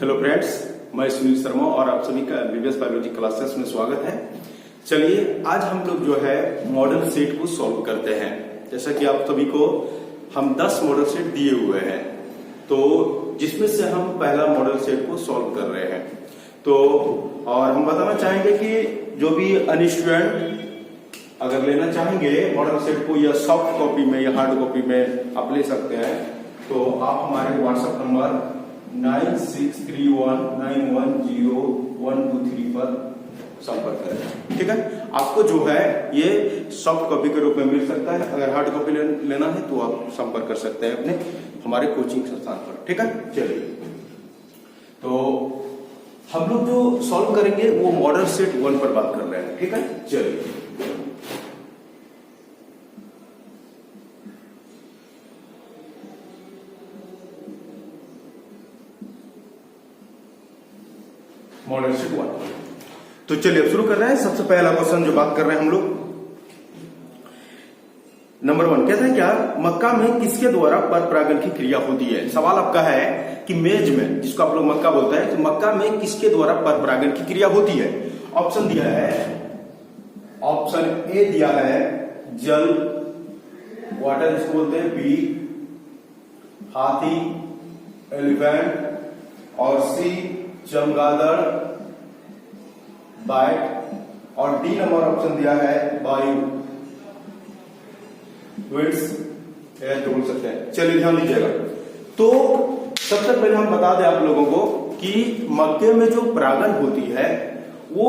Hello friends, मैं सुनील शर्मा और आप सभी का एमबीबीएस बायोलॉजी क्लासेस में स्वागत है। चलिए आज हम लोग जो है मॉडल सेट को सॉल्व करते हैं। जैसा कि आप सभी को हम 10 मॉडल सेट दिए हुए हैं, तो जिसमें से हम पहला मॉडल सेट को सॉल्व कर रहे हैं। तो और हम बताना चाहेंगे कि जो भी अन्य स्टूडेंट अगर लेना चाहेंगे मॉडल सेट को या सॉफ्ट कॉपी में या हार्ड कॉपी में आप ले सकते हैं, तो आप हमारे व्हाट्सएप नंबर 9631910123 पर संपर्क करें। ठीक है, आपको जो है ये सॉफ्ट कॉपी के रूप में मिल सकता है। अगर हार्ड कॉपी लेना है तो आप संपर्क कर सकते हैं अपने हमारे कोचिंग संस्थान पर। ठीक है, चलिए तो हम लोग जो सॉल्व करेंगे वो मॉडल सेट 1 पर बात कर रहे हैं। ठीक है, चलिए मॉडल सेट 1। तो चलिए अब शुरू कर रहे हैं। सबसे पहला क्वेश्चन जो बात कर रहे हैं हम लोग, नंबर 1 कहता है क्या मक्का में किसके द्वारा पर परागण की क्रिया होती है। सवाल आपका है कि मेज में, जिसको आप लोग मक्का बोलते हैं, तो मक्का में किसके द्वारा पर परागण की क्रिया होती है। ऑप्शन दिया है, ऑप्शन ए दिया है जल, वाटर जिसको बोलते हैं, बी हाथी, एलिफेंट, और सी चमगादड़, बाइट, और डी नंबर ऑप्शन दिया है वायु, विंड्स तो बोल सकते हैं। चलिए ध्यान दीजिएगा। तो सबसे पहले हम बता दें आप लोगों को कि मक्के में जो परागण होती है वो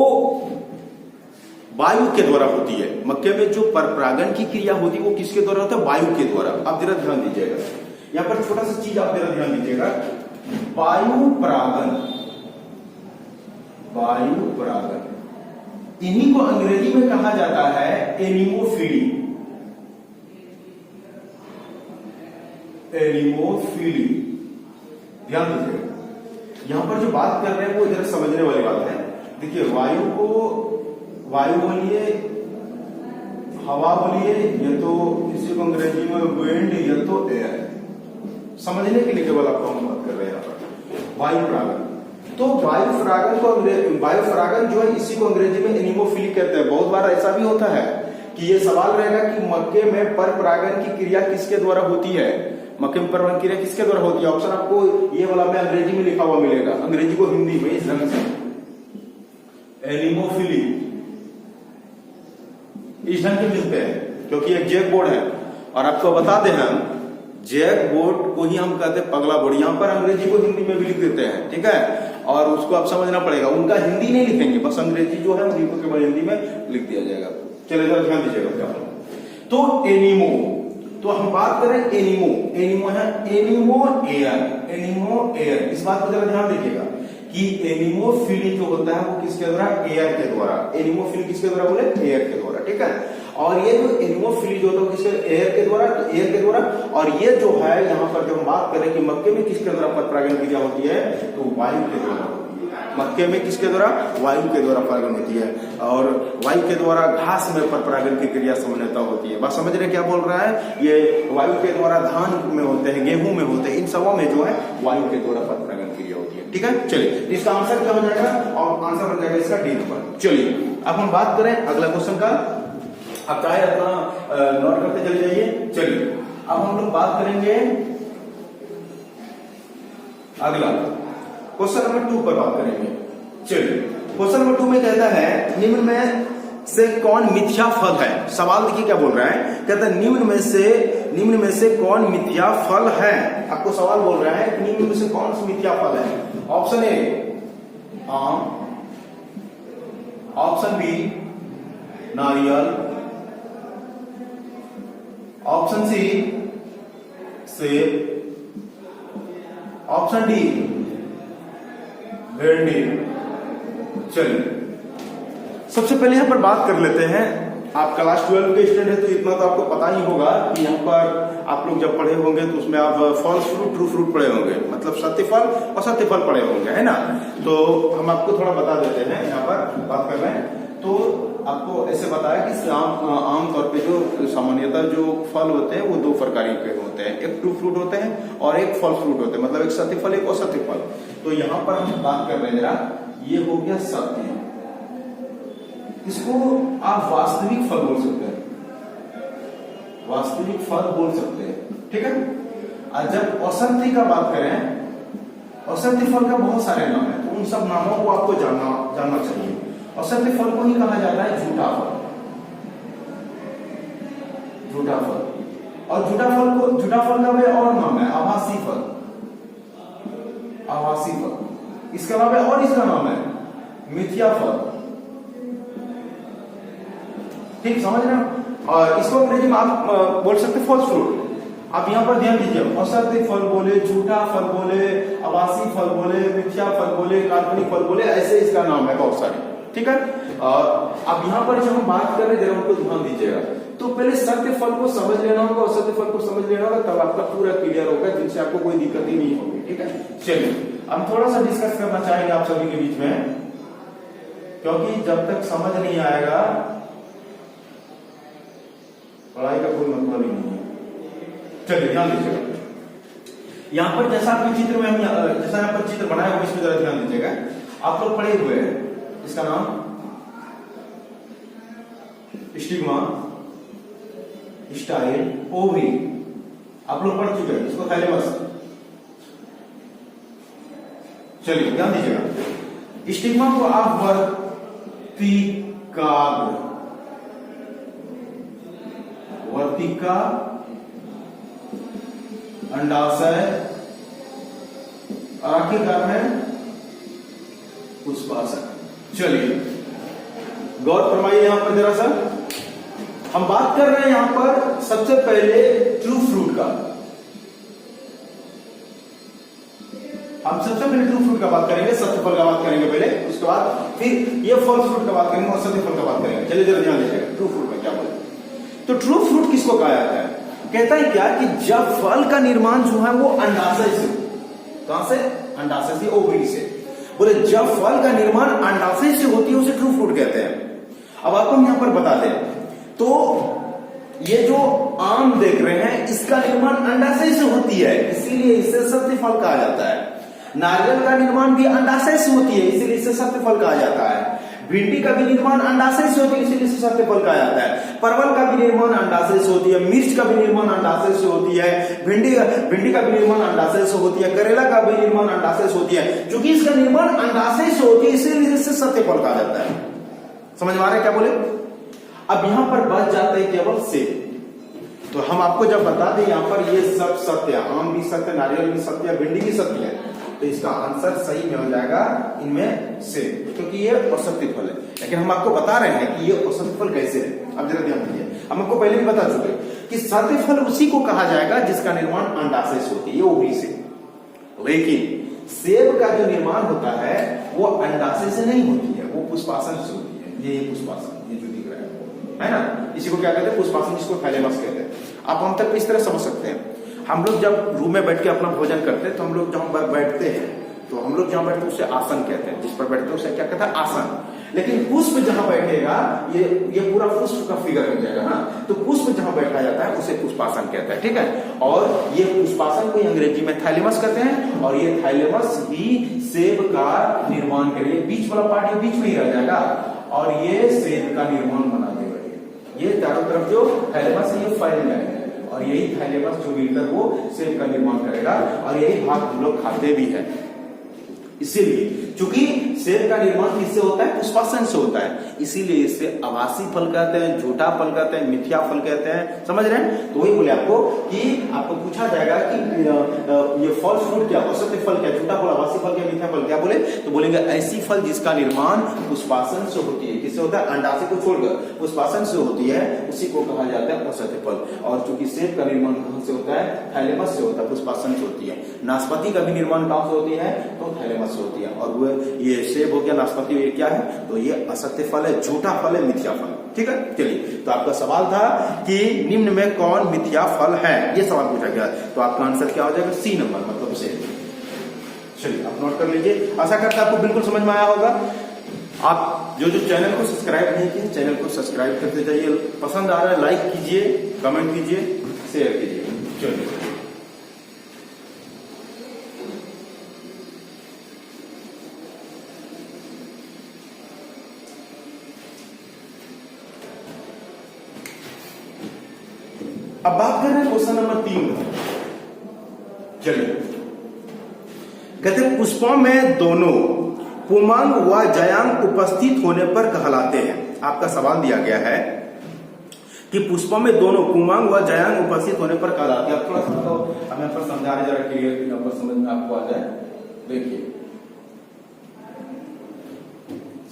वायु के द्वारा होती है। मक्के में जो परागण की क्रिया होती है वो किसके द्वारा होता है, वायु के द्वारा। आप जरा ध्यान दीजिएगा, यहां पर छोटा सा चीज आप जरा ध्यान दीजिएगा। वायु परागण, वायु परागण, इन्हीं को अंग्रेजी में कहा जाता है एनिमोफिली। एनिमोफिली, ध्यान दीजिएगा। यहां पर जो बात कर रहे हैं वो जरा समझने वाली बात है। देखिए वायु को वायु बोलिए, हवा बोलिए, या तो इसी को अंग्रेजी में विंड या तो एयर। समझने के लिए केवल आपको हम बात कर रहे हैं यहां पर वायु परागण। तो वायु परागण जो है इसी को अंग्रेजी में एनिमोफिली कहते हैं। बहुत बार ऐसा भी होता है कि ये सवाल रहेगा कि मक्के में पर परागण की क्रिया किसके द्वारा होती है। मक्के में परागण क्रिया किसके द्वारा होती है। ऑप्शन आपको ये वाला में अंग्रेजी में लिखा हुआ मिलेगा, अंग्रेजी को हिंदी में इस ढंग से एनिमोफिली इस ढंग के मिलते हैं, क्योंकि एक जैक बोर्ड है। और आपको बता दें हम जैक बोर्ड को ही हम कहते हैं पगला बोर्ड। यहां पर अंग्रेजी को हिंदी में भी लिख देते हैं। ठीक है, और उसको आप समझना पड़ेगा, उनका हिंदी नहीं लिखेंगे, बस अंग्रेजी जो है उन्हीं को केवल हिंदी में लिख दिया जाएगा। चलिए जरा ध्यान दीजिएगा क्या। तो एनिमो, तो हम बात करें एनिमो, एनिमो है एनिमो एयर, एनिमो एयर। इस बात को जरा ध्यान दीजिएगा कि एनिमोफिली जो होता है वो किसके द्वारा, एयर के द्वारा। एनिमोफिली किसके द्वारा बोले, एयर के द्वारा। ठीक है, और ये जो एनिमोफिली जो होता है किसके, एयर के द्वारा, तो एयर के द्वारा। और ये जो है यहाँ पर जो हम बात करें कि मक्के में किसके द्वारा पर परागण क्रिया होती है, तो वायु के द्वारा होती है। मक्के में किसके द्वारा, वायु के द्वारा परागण होती है। और वायु के द्वारा घास में पर परागण की क्रिया सामान्यतः होती है। बस समझ रहे क्या बोल रहा है, ये वायु के द्वारा धान में होते हैं, गेहूं में होते हैं, इन सबों में जो है वायु के द्वारा पर परागण क्रिया होती है। ठीक है, चलिए इसका आंसर क्या हो जाएगा, और आंसर बन जाएगा इसका डी नंबर। चलिए अब हम बात करें अगला क्वेश्चन का। आप चाहे अपना नोट करते चले जाइए। चलिए अब हम लोग बात करेंगे अगला क्वेश्चन नंबर 2 पर बात करेंगे। चलिए क्वेश्चन नंबर 2 में कहता है निम्न में से कौन मिथ्या फल है। सवाल देखिए क्या बोल रहा है, कहता है निम्न में से कौन मिथ्या फल है। आपको सवाल बोल रहा है निम्न में से कौन सा मिथ्या फल है। ऑप्शन ए आम, ऑप्शन बी नारियल, ऑप्शन सी सेब, ऑप्शन डी भिंडी। चलिए सबसे पहले यहां पर बात कर लेते हैं। आप क्लास 12 के स्टूडेंट है तो इतना तो आपको पता ही होगा कि यहाँ पर आप लोग जब पढ़े होंगे तो उसमें आप फॉल्स फ्रूट ट्रू फ्रूट पढ़े होंगे, मतलब सत्य फल और सत्य फल पढ़े होंगे, है ना। तो हम आपको थोड़ा बता देते हैं, यहाँ पर बात कर रहे हैं तो आपको ऐसे बताया कि आमतौर पे जो सामान्यतः जो फल होते हैं वो दो प्रकार के होते हैं, एक ट्रू फ्रूट होते हैं और एक फल फ्रूट होते हैं, मतलब एक सत्य फल एक असत्य फल। तो यहां पर हम बात कर रहे हैं जरा, ये हो गया सत्य, इसको आप वास्तविक फल बोल सकते हैं, वास्तविक फल बोल सकते हैं, ठीक है। और जब असत्य का बात करें, असत्य फल का बहुत सारे नाम है, तो उन सब नामों को आपको जानना चाहिए। असत्य फल को ही कहा जाता है झूठा फल, झूठा फल। और झूठा फल का भी और नाम है आभासी फल, आभासी फल। इसके अलावा और इसका नाम है मिथ्या फल, ठीक समझ रहे हो। और इसको अंग्रेजी में आप बोल सकते फॉल्स फ्रूट। आप यहां पर ध्यान दीजिए, असत्य फल बोले, झूठा फल बोले, आभासी फल बोले, मिथ्या फल बोले, काल्पनिक फल बोले, ऐसे इसका नाम है बहुत सारे, ठीक है। और अब यहां पर जब हम बात कर रहे हैं, जरा उनको ध्यान दीजिएगा। तो पहले सत्य फल को समझ लेना होगा, असत्य फल को समझ लेना होगा, तब आपका पूरा क्लियर होगा, जिनसे आपको कोई दिक्कत ही नहीं होगी, ठीक है। चलिए हम थोड़ा सा डिस्कस करना चाहेंगे आप सभी के बीच में, क्योंकि जब तक समझ नहीं आएगा पढ़ाई का कोई मतलब ही नहीं है। चलिए ध्यान दीजिएगा, यहां पर जैसा आपके चित्र में जैसा यहाँ पर चित्र बनाया हुआ, इसमें जरा ध्यान दीजिएगा। आप लोग पढ़े हुए हैं, इसका नाम स्टिग्मा, स्टाइल, ओवरी, आप लोग पढ़ चुके हैं, इसको थैलेमस। चलिए ध्यान दीजिएगा, स्टिग्मा को आप वर्तिका, अंडाशय और आखिरकार में पुष्पाशय। चलिए गौर फरमाइए यहां पर जरा सा, हम बात कर रहे हैं यहां पर सबसे पहले ट्रू फ्रूट का। हम सबसे पहले ट्रू फ्रूट का बात करेंगे, सत्य फल का बात करेंगे पहले, उसके बाद फिर ये फॉल्स फ्रूट का बात करेंगे और सत्य फल का बात करेंगे। चलिए जरा ध्यान दीजिएगा, ट्रू फ्रूट में क्या बोले। तो ट्रू फ्रूट किसको कहा जाता है? कहता है क्या कि जब फल का निर्माण जो है वो अंडाशय से, कहां से? अंडाशय से, ओवरी से। बोले जब फल का निर्माण अंडाशय से होती है उसे ट्रू फ्रूट कहते हैं। अब आपको हम यहां पर बता दें, तो ये जो आम देख रहे हैं इसका निर्माण अंडाशय से होती है, इसीलिए इसे सत्य फल कहा जाता है। नारियल का निर्माण भी अंडाशय से होती है, इसीलिए इसे सत्य फल कहा जाता है। भिंडी का भी निर्माण अंडाशय से होती है, इसीलिए इसे सत्य फल कहा जाता है। परवल का भी निर्माण अंडाशय से होती है, मिर्च का भी निर्माण अंडाशय से होती है, भिंडी का भी निर्माण अंडाशय से होती है, करेला का भी निर्माण अंडाशय से होती है। क्योंकि इसका निर्माण अंडाशय से होती है, इसीलिए इसे सत्य फल कहा जाता है। समझ में आ रहा है क्या बोले? अब यहां पर बच जाता है केवल सेब। तो हम आपको जब बता दें यहां पर ये सब सत्य, आम भी सत्य, नारियल भी सत्य, भिंडी भी सत्य है, तो इसका आंसर सही में हो जाएगा इनमें से, क्योंकि ये असत्य फल है। लेकिन हम आपको बता रहे हैं कि ये असत्य फल कैसे है। अब जरा ध्यान दीजिए, हम आपको पहले भी बता चुके कि सत्य फल उसी को कहा जाएगा जिसका निर्माण अंडाशय से होती है, ओवरी से। लेकिन सेब का जो निर्माण होता है वो अंडाशय से नहीं होती है, वो पुष्पासन से होती है। ये पुष्पासन, ये जो दिख रहा है ना, इसी को क्या कहते हैं? पुष्पासन, जिसको थैलेमस कहते हैं। आप हम तक इस तरह समझ सकते हैं। हम लोग जब रूम में बैठ के अपना भोजन करते हैं, तो हम लोग जहां पर बैठते हैं, तो हम लोग जहां बैठते हैं उसे आसन कहते हैं, जिस पर बैठते हैं उसे क्या कहता है? आसन। लेकिन पुष्प जहां बैठेगा, ये पूरा पुष्प का फिगर हो जाएगा ना, तो पुष्प जहां बैठा जाता है उसे पुष्पासन कहता है, ठीक है। और ये पुष्पासन को अंग्रेजी में थैलेमस कहते हैं, और ये थैलेमस ही सेब का निर्माण करेगा। बीच वाला पार्ट ये बीच में ही रह जाएगा और ये सेब का निर्माण बना देगा। ये चारों तरफ जो थैलेमस है ये फैल जाएगा, और यही थैलेमस जो मिलकर वो सेब का निर्माण करेगा, और यही भाग हम लोग खाते भी हैं। इसीलिए चूंकि सेब का निर्माण किससे होता है? पुष्पासन से होता है, इसीलिए इसे आभासी फल कहते हैं, झूठा फल कहते हैं, मिथ्या फल कहते हैं। समझ रहे हैं? तो वही बोले आपको कि आपको पूछा जाएगा कि ये फॉल्स फ्रूट क्या, असत्य फल क्या, झूठा फल, आभासी फल क्या, मिथ्या फल क्या? बोले तो बोलेंगे ऐसी फल जिसका निर्माण पुष्पासन से होती है। किससे होता है? अंडाशय को छोड़कर पुष्पासन से होती है, उसी को कहा जाता है असत्य फल। और चूंकि सेब का निर्माण कहां से होता है? थैलेमस से होता है, पुष्पासन से होती है। नाशपाती का भी निर्माण कहां से होती है? तो थैलेमस से होती है। और ये सेब हो गया, नाशपाती ये क्या है? तो ये असत्य फल है, झूठा फल है, मिथ्या फल, ठीक है। चलिए, तो आपका सवाल था कि निम्न में कौन मिथ्या फल है, ये सवाल पूछा गया। तो आपका आंसर क्या हो जाएगा? सी नंबर, मतलब सेब। चलिए आप नोट कर लीजिए। आशा करता है आपको बिल्कुल समझ में आया होगा। आप जो चैनल को सब्सक्राइब नहीं किए, चैनल को सब्सक्राइब करते जाइए। पसंद आ रहा है लाइक कीजिए, कमेंट कीजिए, शेयर कीजिए। चलिए। अब बात कर रहे हैं क्वेश्चन नंबर 3 का। चलिए, कहते हैं पुष्पों में दोनों पुमांग व जयांग उपस्थित होने पर कहलाते हैं। आपका सवाल दिया गया है कि पुष्पों में दोनों पुमांग व जयांग उपस्थित होने पर कहलाते हैं। अब थोड़ा सा तो हम यहाँ पर समझा रहे, जरा क्लियर यहाँ पर समझ में आपको आ जाए। देखिए,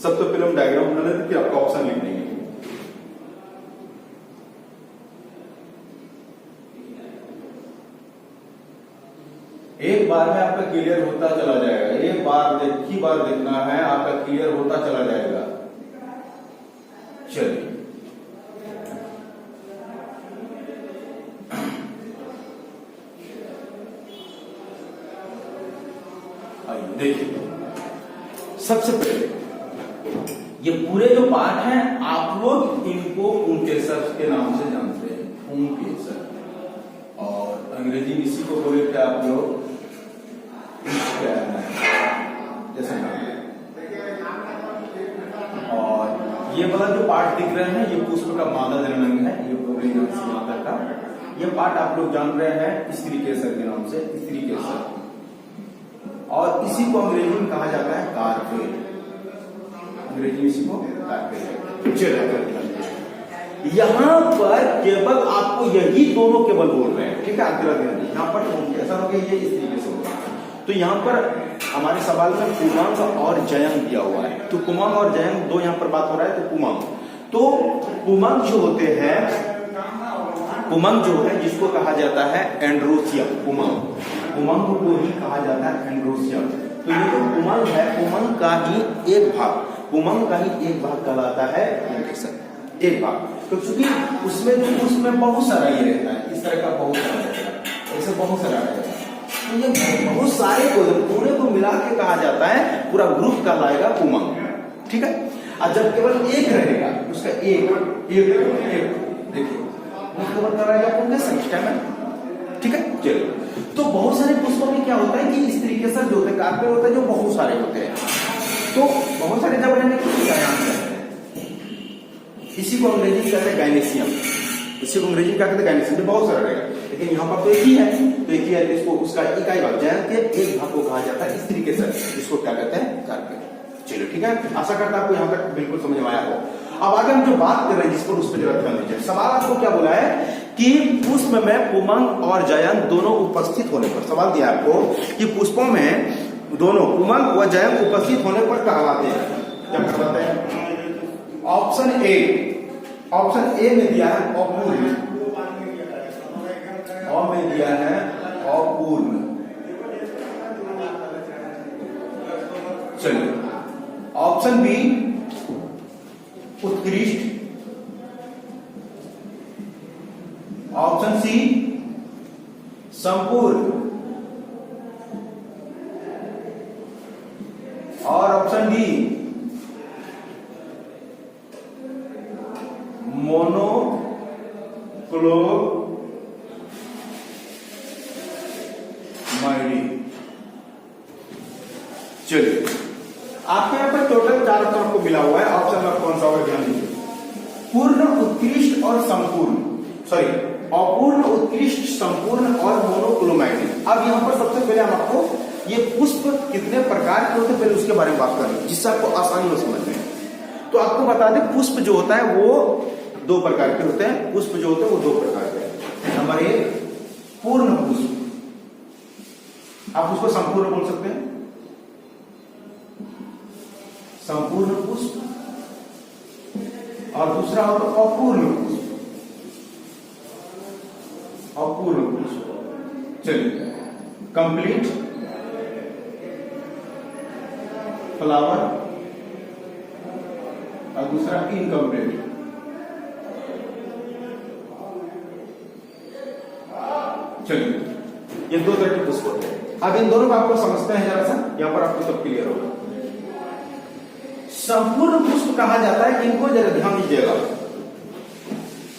सबसे पहले हम डायग्राम बना लेते, फिर आपका ऑप्शन लिख देंगे। एक बार में आपका क्लियर होता चला जाएगा, एक बार ही बार देखना है, आपका क्लियर होता चला जाएगा। चलिए, आइए देखिए, सबसे पहले ये पूरे जो पार्ट हैं आप लोग इनको पुंकेसर के नाम से जानते हैं, पुंकेसर, और अंग्रेजी में इसी को बोले थे आप लोग जैसे। और ये वाला जो पार्ट दिख रहे हैं ये पुष्प का मादा जननांग है, ये मादा का ये पार्ट आप लोग जान रहे हैं स्त्री केसर के नाम से, स्त्री केसर, और इसी को अंग्रेजी में कहा जाता है कार्पेल, अंग्रेजी में इसी को कार्पेल। चलिए, यहां पर केवल आपको यही दोनों केवल बोल रहे हैं, ठीक है। यहाँ पर ऐसा हो गया, ये इस तरीके से होगा। तो यहाँ पर हमारे सवाल में पुमांग और जयंग दिया हुआ है, तो पुमांग और जयंग दो यहाँ पर बात हो रहा है। तो पुमांग जो होते हैं, पुमांग जो है जिसको कहा जाता है एंड्रोसियम, पुमांग को ही कहा जाता है एंड्रोसियम। तो ये जो पुमांग है, पुमांग का ही एक भाग कहलाता है पुंकेसर, एक भाग। तो चूंकि उसमें बहुत सारा ये रहता है, इस तरह का बहुत सारा रहता है, ऐसे बहुत सारा रहता है। तो ये बहुत सारे को पूरे को मिला के कहा जाता है, पूरा ग्रुप कहलाएगा पुमांग, ठीक है। और जब केवल एक रहेगा, उसका एक देखिए उसको बताएगा पुंकेसर, ठीक है। चलिए, तो बहुत सारे पुष्पों में क्या होता है कि इस तरीके से जो होते हैं कार्पेल होते हैं, जो बहुत सारे होते हैं। तो बहुत सारे जब रहने इसी को अंग्रेजी कहते हैं गायनेसियम, इसी को अंग्रेजी क्या कहते हैं गायनेसियम, जो बहुत सारा रहेगा। लेकिन यहाँ पर तो एक ही है, तो एक ही है, इसको उसका इकाई भाग जयंत के एक भाग को कहा जाता है स्त्री केसर, जिसको क्या कहते हैं कार्पेल। चलो ठीक है, आशा करता हूं आपको यहाँ तक बिल्कुल समझ में आया हो। अब आगे हम जो बात कर रहे हैं जिस पर, उस पर जरा ध्यान दीजिए। सवाल आपको क्या बोला है कि पुष्प में पुमांग और जयंत दोनों उपस्थित होने पर, सवाल दिया आपको कि पुष्पों में दोनों पुमांग व जयंत उपस्थित होने पर कहलाते हैं, क्या कहलाते हैं? ऑप्शन ए में दिया है अपूर्ण, और में दिया है अपूर्ण। चलिए, ऑप्शन बी उत्कृष्ट, ऑप्शन सी संपूर्ण, और ऑप्शन डी मोनोक्लोमाइडी। चलिए, आपके यहां पर टोटल 4 ऑप्शन आपको मिला हुआ है। ऑप्शन नंबर कौन सा होगा, ध्यान दीजिए। पूर्ण, उत्कृष्ट और संपूर्ण, सॉरी अपूर्ण, उत्कृष्ट, संपूर्ण और मोनोक्लोमाइडी। अब यहां पर सबसे पहले हम आपको ये पुष्प कितने प्रकार के होते हैं पहले उसके बारे में बात करेंगे, जिससे आपको आसानी हो समझ में। तो आपको बता दें, पुष्प जो होता है वो 2 प्रकार के होते हैं। पुष्प जो होते हैं वो 2 प्रकार के हैं। नंबर 1 पूर्ण पुष्प, आप उसको संपूर्ण बोल सकते हैं, संपूर्ण पुष्प, और दूसरा होता है अपूर्ण पुष्प, अपूर्ण पुष्प। चलिए, कंप्लीट फ्लावर और दूसरा इनकम्प्लीट। चलिए, ये 2 तरह के पुष्प होते हैं। अब इन दोनों को आपको समझते हैं जरा सा, यहां पर आपको सब क्लियर होगा। संपूर्ण पुष्प कहा जाता है, इनको जरा ध्यान दीजिएगा।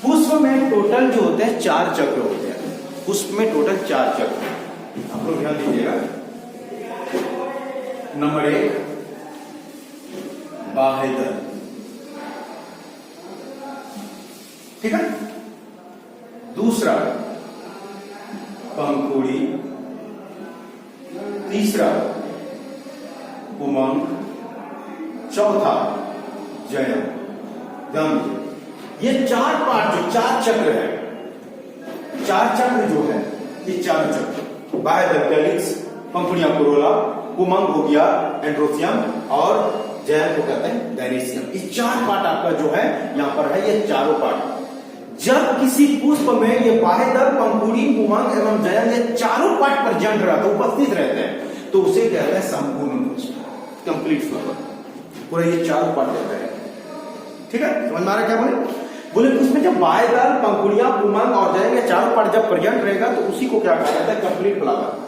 पुष्प में टोटल जो होते हैं 4 चक्र होते हैं, पुष्प में टोटल 4 चक्र, आप लोग ध्यान दीजिएगा। नंबर 1 बाह्यदल, ठीक है। दूसरा पंखुड़ी, तीसरा उमंग, चौथा जयम। ध्यान दीजिए, ये चार पार्ट जो चार चक्र है, चार चक्र जो है, ये चार चक्र बाह्य कैलिक्स, पंखुड़ियां कोरोला, उमंग हो गया एंड्रोसियम और जयम को कहते हैं डायनेसियम। ये चार पार्ट आपका जो है यहां पर है, ये चारों पार्ट। जब किसी पुष्प में ये बाह्यदल, पंखुड़ी, उमंग एवं जयम ये चारों पार्ट प्रेजेंट रहते हैं, उपस्थित रहते हैं, तो उसे कहते हैं संपूर्ण पुष्प, कंप्लीट फ्लावर। पूरा ये चारों पार्ट रहते हैं। ठीक है, समझ में आ रहा क्या बोले उसमें जब बाह्यदल, पंखुड़ियां, उमंग और जयम ये चारों पार्ट जब प्रेजेंट रहेगा तो उसी को क्या कहा जाता है, कंप्लीट फ्लावर।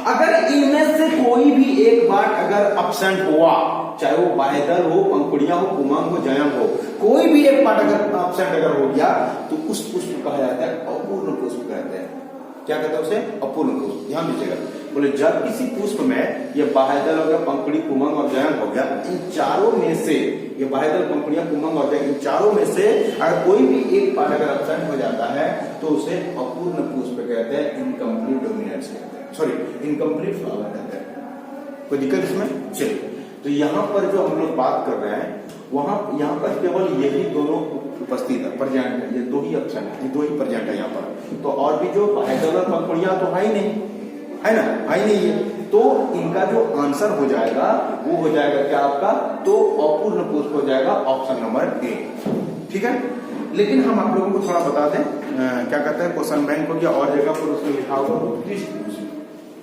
अगर इनमें से कोई भी एक पार्ट अगर अब्सेंट हुआ, चाहे वो बाह्यदल हो, पंखुड़ियां हो, उमंग हो, जयम हो, कोई भी एक पार्ट अगर अब्सेंट अगर हो गया तो उस पुष्प को कहा जाता है अपूर्ण पुष्प कहते हैं। क्या कहते हैं उसे, अपूर्ण पुष्प। ध्यान दीजिएगा, बोले जब किसी पुष्प में ये बाह्यदल हो गया, पंखुड़ी, उमंग और जयम हो गया, इन चारों में से ये बाह्यदल, पंखुड़ियां, उमंग और जयम, इन चारों में से अगर कोई भी एक पार्ट अगर अब्सेंट हो जाता है तो उसे अपूर्ण पुष्प कहते हैं, इनकम्प्लीट डोमिनेंस कहते हैं, सॉरी इनकम्प्लीट फ्लावर कहते हैं। कोई दिक्कत इसमें? चलिए, तो यहाँ पर जो हम लोग बात कर रहे हैं, वहां यहाँ पर केवल यही दोनों उपस्थित है, प्रेजेंट है, ये दो ही ऑप्शन है, ये दो ही प्रेजेंट है यहाँ पर। तो और भी जो बाह्यदल और पंखुड़ियां तो है ही नहीं, है ना, है ही नहीं है। तो इनका जो आंसर हो जाएगा वो हो जाएगा क्या आपका, तो अपूर्ण पुष्प हो जाएगा, ऑप्शन नंबर ए। ठीक है, लेकिन हम आप लोगों को थोड़ा बता दें, क्या कहते हैं, क्वेश्चन बैंक हो गया और जगह पर उसमें लिखा होगा उत्कृष्ट पुष्प,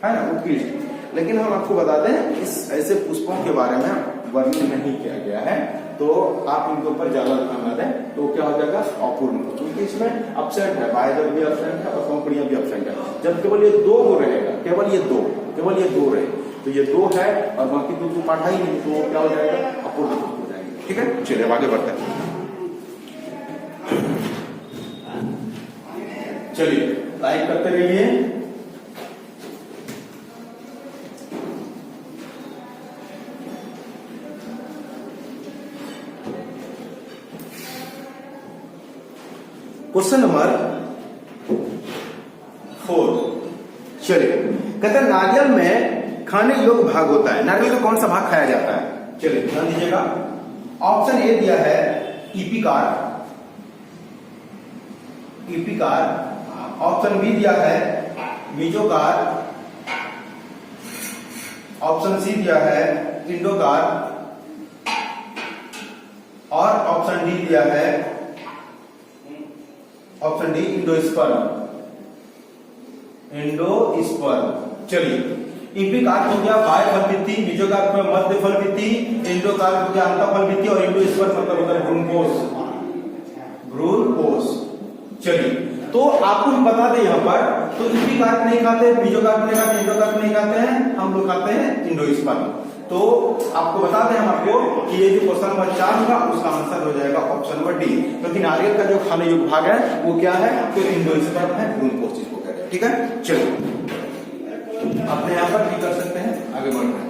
है ना, उत्कृष्ट। लेकिन हम आपको बता दें इस ऐसे पुष्पों के बारे में वर्णन नहीं किया गया है, तो आप इनके ऊपर ज्यादा ध्यान ना दें, तो क्या हो जाएगा, अपूर्ण पुष्प। क्योंकि इसमें अपसेंट है, बाह्यदल भी अपसेंट है और पंखुड़ियां भी अपसेंट है। जब केवल ये दो हो रहेगा, केवल ये दो रहे, तो ये दो है और बाकी दो पाठा ही नहीं, तो क्या हो जाएगा, अपूर्ण पुष्प हो जाएंगे। ठीक है, चलिए आगे बढ़ते हैं। चलिए लाइक करते रहिए। क्वेश्चन नंबर 4, चलिए, कहते हैं नारियल में खाने योग्य भाग होता है, नारियल का कौन सा भाग खाया जाता है? चलिए ध्यान दीजिएगा, ऑप्शन ए दिया है इपिकार, ऑप्शन बी दिया है मीजोकार, ऑप्शन सी दिया है इंडोकार और ऑप्शन डी दिया है, ऑप्शन डी इंडोस्पर्म। चलिए, इपिकार हो गया बाह्य फल भित्ति, मीजोकार हो गया मध्य फल भित्ति, इंडोकार हो गया अंत फल भित्ति और इंडोस्पर्म मतलब होता है भ्रूणपोष। चलिए, तो आपको हम बता दें यहाँ पर, तो इपिकार नहीं खाते, मीजोकार नहीं खाते, इंडोकार नहीं खाते हैं, हम लोग खाते हैं इंडोस्पर्म। तो आपको बता दें हम आपको कि ये जो क्वेश्चन नंबर 4 होगा उसका आंसर हो जाएगा ऑप्शन नंबर डी, क्योंकि नारियल का जो खाने योग्य भाग है वो क्या है, तो इंडोस्पर्म है, भ्रूणपोष जिसको कहते हैं। ठीक है, चलिए अपने यहाँ पर भी कर सकते हैं, आगे बढ़ रहे हैं।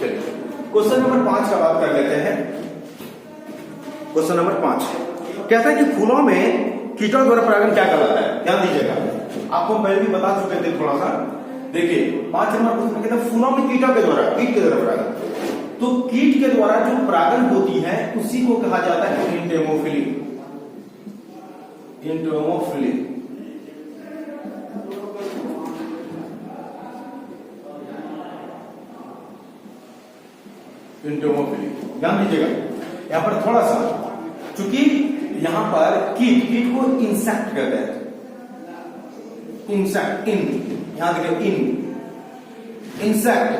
चलिए क्वेश्चन नंबर 5 का बात कर लेते हैं। क्वेश्चन नंबर 5 कहता है कि फूलों में कीटों द्वारा परागण क्या कहलाता है? ध्यान दीजिएगा, आपको पहले भी बता चुके थे थोड़ा सा। देखिए 5 नंबर क्वेश्चन कहता है फूलों में कीटों के द्वारा, कीट के द्वारा परागण। तो कीट के द्वारा जो परागण होती है उसी को कहा जाता है एंटेमोफिली। ध्यान दीजिएगा यहां पर थोड़ा सा, चूंकि यहां पर कीट को इंसेक्ट कहते हैं, इंसेक्ट, यहां देखिए इंसेक्ट,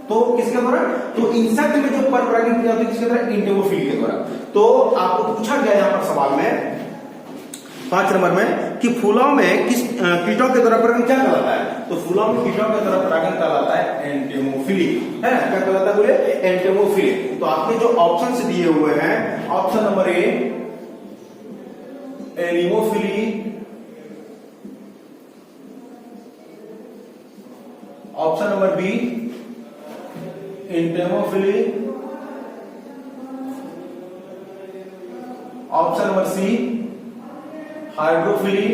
तो किसके द्वारा, तो इंसेक्ट में जो परागण किया जाता है किसके द्वारा, एंटेमोफिली के द्वारा। तो आपको पूछा गया यहां पर सवाल में 5 नंबर में कि फूलों में किस कीटों के द्वारा परागण क्या कहलाता है? तो फूलों में कीटों के द्वारा परागण कहलाता है एंटेमोफिली, है ना, क्या कहलाता है बोले, एंटेमोफिली। तो आपके जो ऑप्शंस दिए हुए हैं, option number A anemophily, option number B entomophily, option number C hydrophily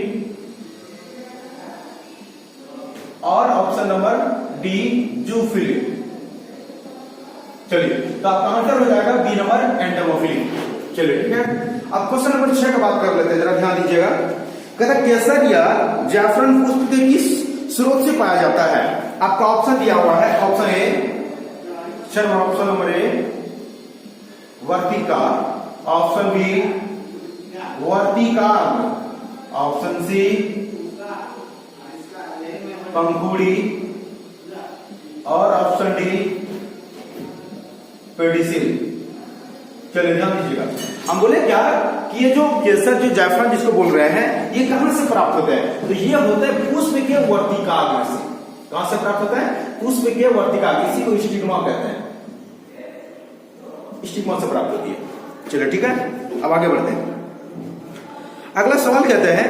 option number D zoophily. चलिए, तो आपका आंसर हो जाएगा बी नंबर एंटोमोफिलिन। चलिए ठीक है, अब क्वेश्चन नंबर 6 का बात कर लेते हैं, जरा ध्यान दीजिएगा। कहता है केसर या जाफरान पुष्प के किस स्रोत से पाया जाता है? आपका ऑप्शन दिया हुआ है, ऑप्शन ए शर्मा, ऑप्शन नंबर ए वर्तिका, ऑप्शन बी वर्तिकाग्र, ऑप्शन सी पंखुड़ी और ऑप्शन डी पेडिसिल। चलिए ध्यान दीजिएगा, हम बोले क्या कि ये जो केसर, जो जाफरान जिसको बोल रहे हैं, ये कहां से प्राप्त होता है? तो ये होता है पुष्प के वर्तिकाग्र से। कहां से प्राप्त होता है? पुष्प के वर्तिकाग्र, इसी को स्टिग्मा कहते हैं, स्टिग्मा से प्राप्त होती है। चलिए ठीक है, अब आगे बढ़ते हैं। अगला सवाल कहते हैं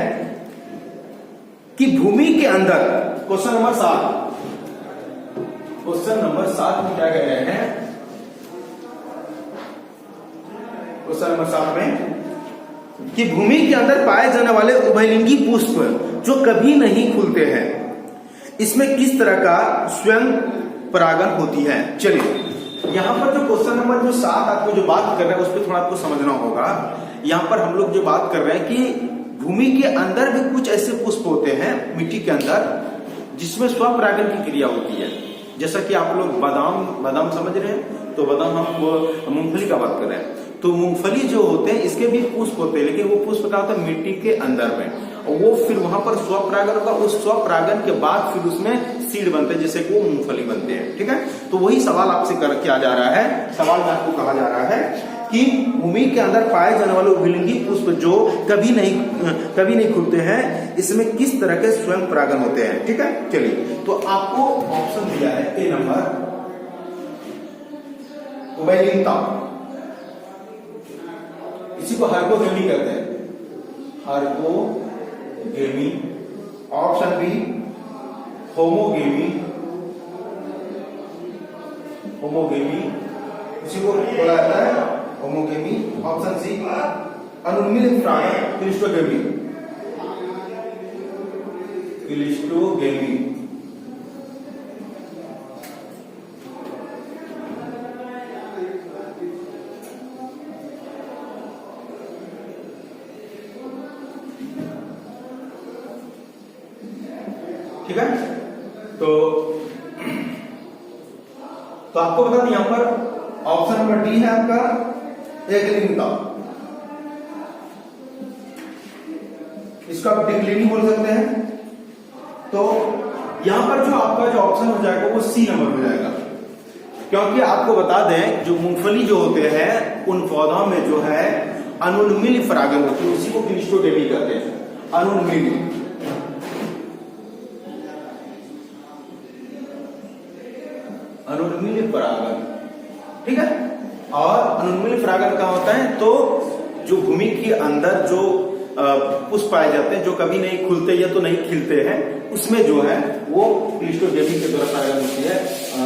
कि भूमि के अंदर, क्वेश्चन नंबर 7, क्वेश्चन नंबर 7 में क्या कह रहे हैं? क्वेश्चन नंबर 7 में कि भूमि के अंदर पाए जाने वाले उभयलिंगी पुष्प जो कभी नहीं खुलते हैं, इसमें किस तरह का स्वयं परागण होती है? चलिए, यहां पर जो क्वेश्चन नंबर जो 7 आपको जो बात कर रहे हैं उस पर थोड़ा आपको समझना होगा। यहां पर हम लोग जो बात कर रहे हैं कि भूमि के अंदर भी कुछ ऐसे पुष्प होते हैं मिट्टी के अंदर जिसमें स्वपरागण की क्रिया होती है। जैसा कि आप लोग बादाम समझ रहे हैं, तो बादाम हम मूंगफली का बात कर रहे हैं, तो मूंगफली जो होते हैं इसके भी पुष्प होते हैं, लेकिन वो पुष्प क्या होता है? मिट्टी के अंदर में, और वो फिर वहां पर स्वपरागण होगा, उस स्वपरागण के बाद फिर उसमें सीड बनते हैं, जैसे कि वो मूंगफली बनते हैं। ठीक है, तो वही सवाल आपसे किया जा रहा है। सवाल में आपको कहा जा रहा है कि भूमि के अंदर पाए जाने वाले उभयलिंगी पुष्प जो कभी नहीं खुलते हैं, इसमें किस तरह के स्वयं परागण होते हैं? ठीक है, चलिए, तो आपको ऑप्शन दिया है ए नंबर उभयलिंगता, इसी को हाइपोगेमी कहते हैं, हाइपोगेमी। ऑप्शन बी होमोगेमी, इसी को बोला जाता है होमोगेमी। ऑप्शन सी अनुन्मिलित परागण, क्लिस्टोगेमी। ठीक है, तो आपको बता दें, यहां पर ऑप्शन नंबर डी है आपका एकलिंगता। इसको आप डिक्लिनी बोल सकते हैं। तो यहां पर जो आपका जो ऑप्शन हो जाएगा वो सी नंबर हो जाएगा, क्योंकि आपको बता दें जो मूंगफली जो होते हैं उन पौधों में जो है अनुन्मिलित परागण होती है, उसी को क्लिस्टोगेमी कहते हैं, अनुन्मिलित परागण। ठीक है, और अनुन्मिलित परागण क्या होता है? तो जो भूमि के अंदर जो पुष्प पाए जाते हैं जो कभी नहीं खुलते या तो नहीं खिलते हैं, उसमें जो है वो क्लिस्टोगेमी के द्वारा परागण होती है,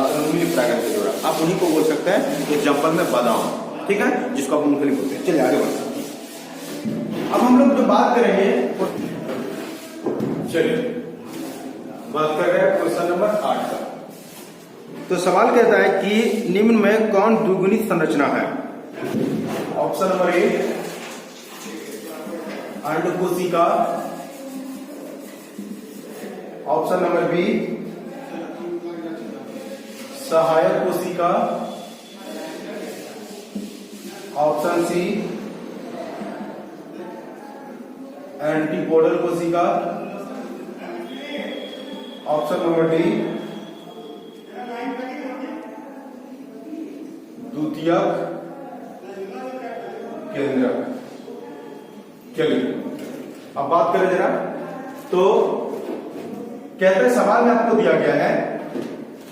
अनुन्मिलित परागण के द्वारा। आप उन्हीं को बोल सकते हैं एग्जाम्पल में बादाम, ठीक है, जिसको आप मूंगफली बोलते हैं। चलिए आगे बढ़ते हैं। अब हम लोग जो बात करेंगे, चलिए बात कर रहे हैं क्वेश्चन नंबर 8 का। तो सवाल कहता है कि निम्न में कौन द्विगुणित संरचना है? ऑप्शन नंबर ए अंडकोशिका, ऑप्शन नंबर बी सहायक कोशिका, ऑप्शन सी एंटीपोडल कोशिका, ऑप्शन नंबर डी द्वितीयक केंद्रक। चलिए अब बात करें जरा, तो कहते हैं सवाल में आपको दिया गया है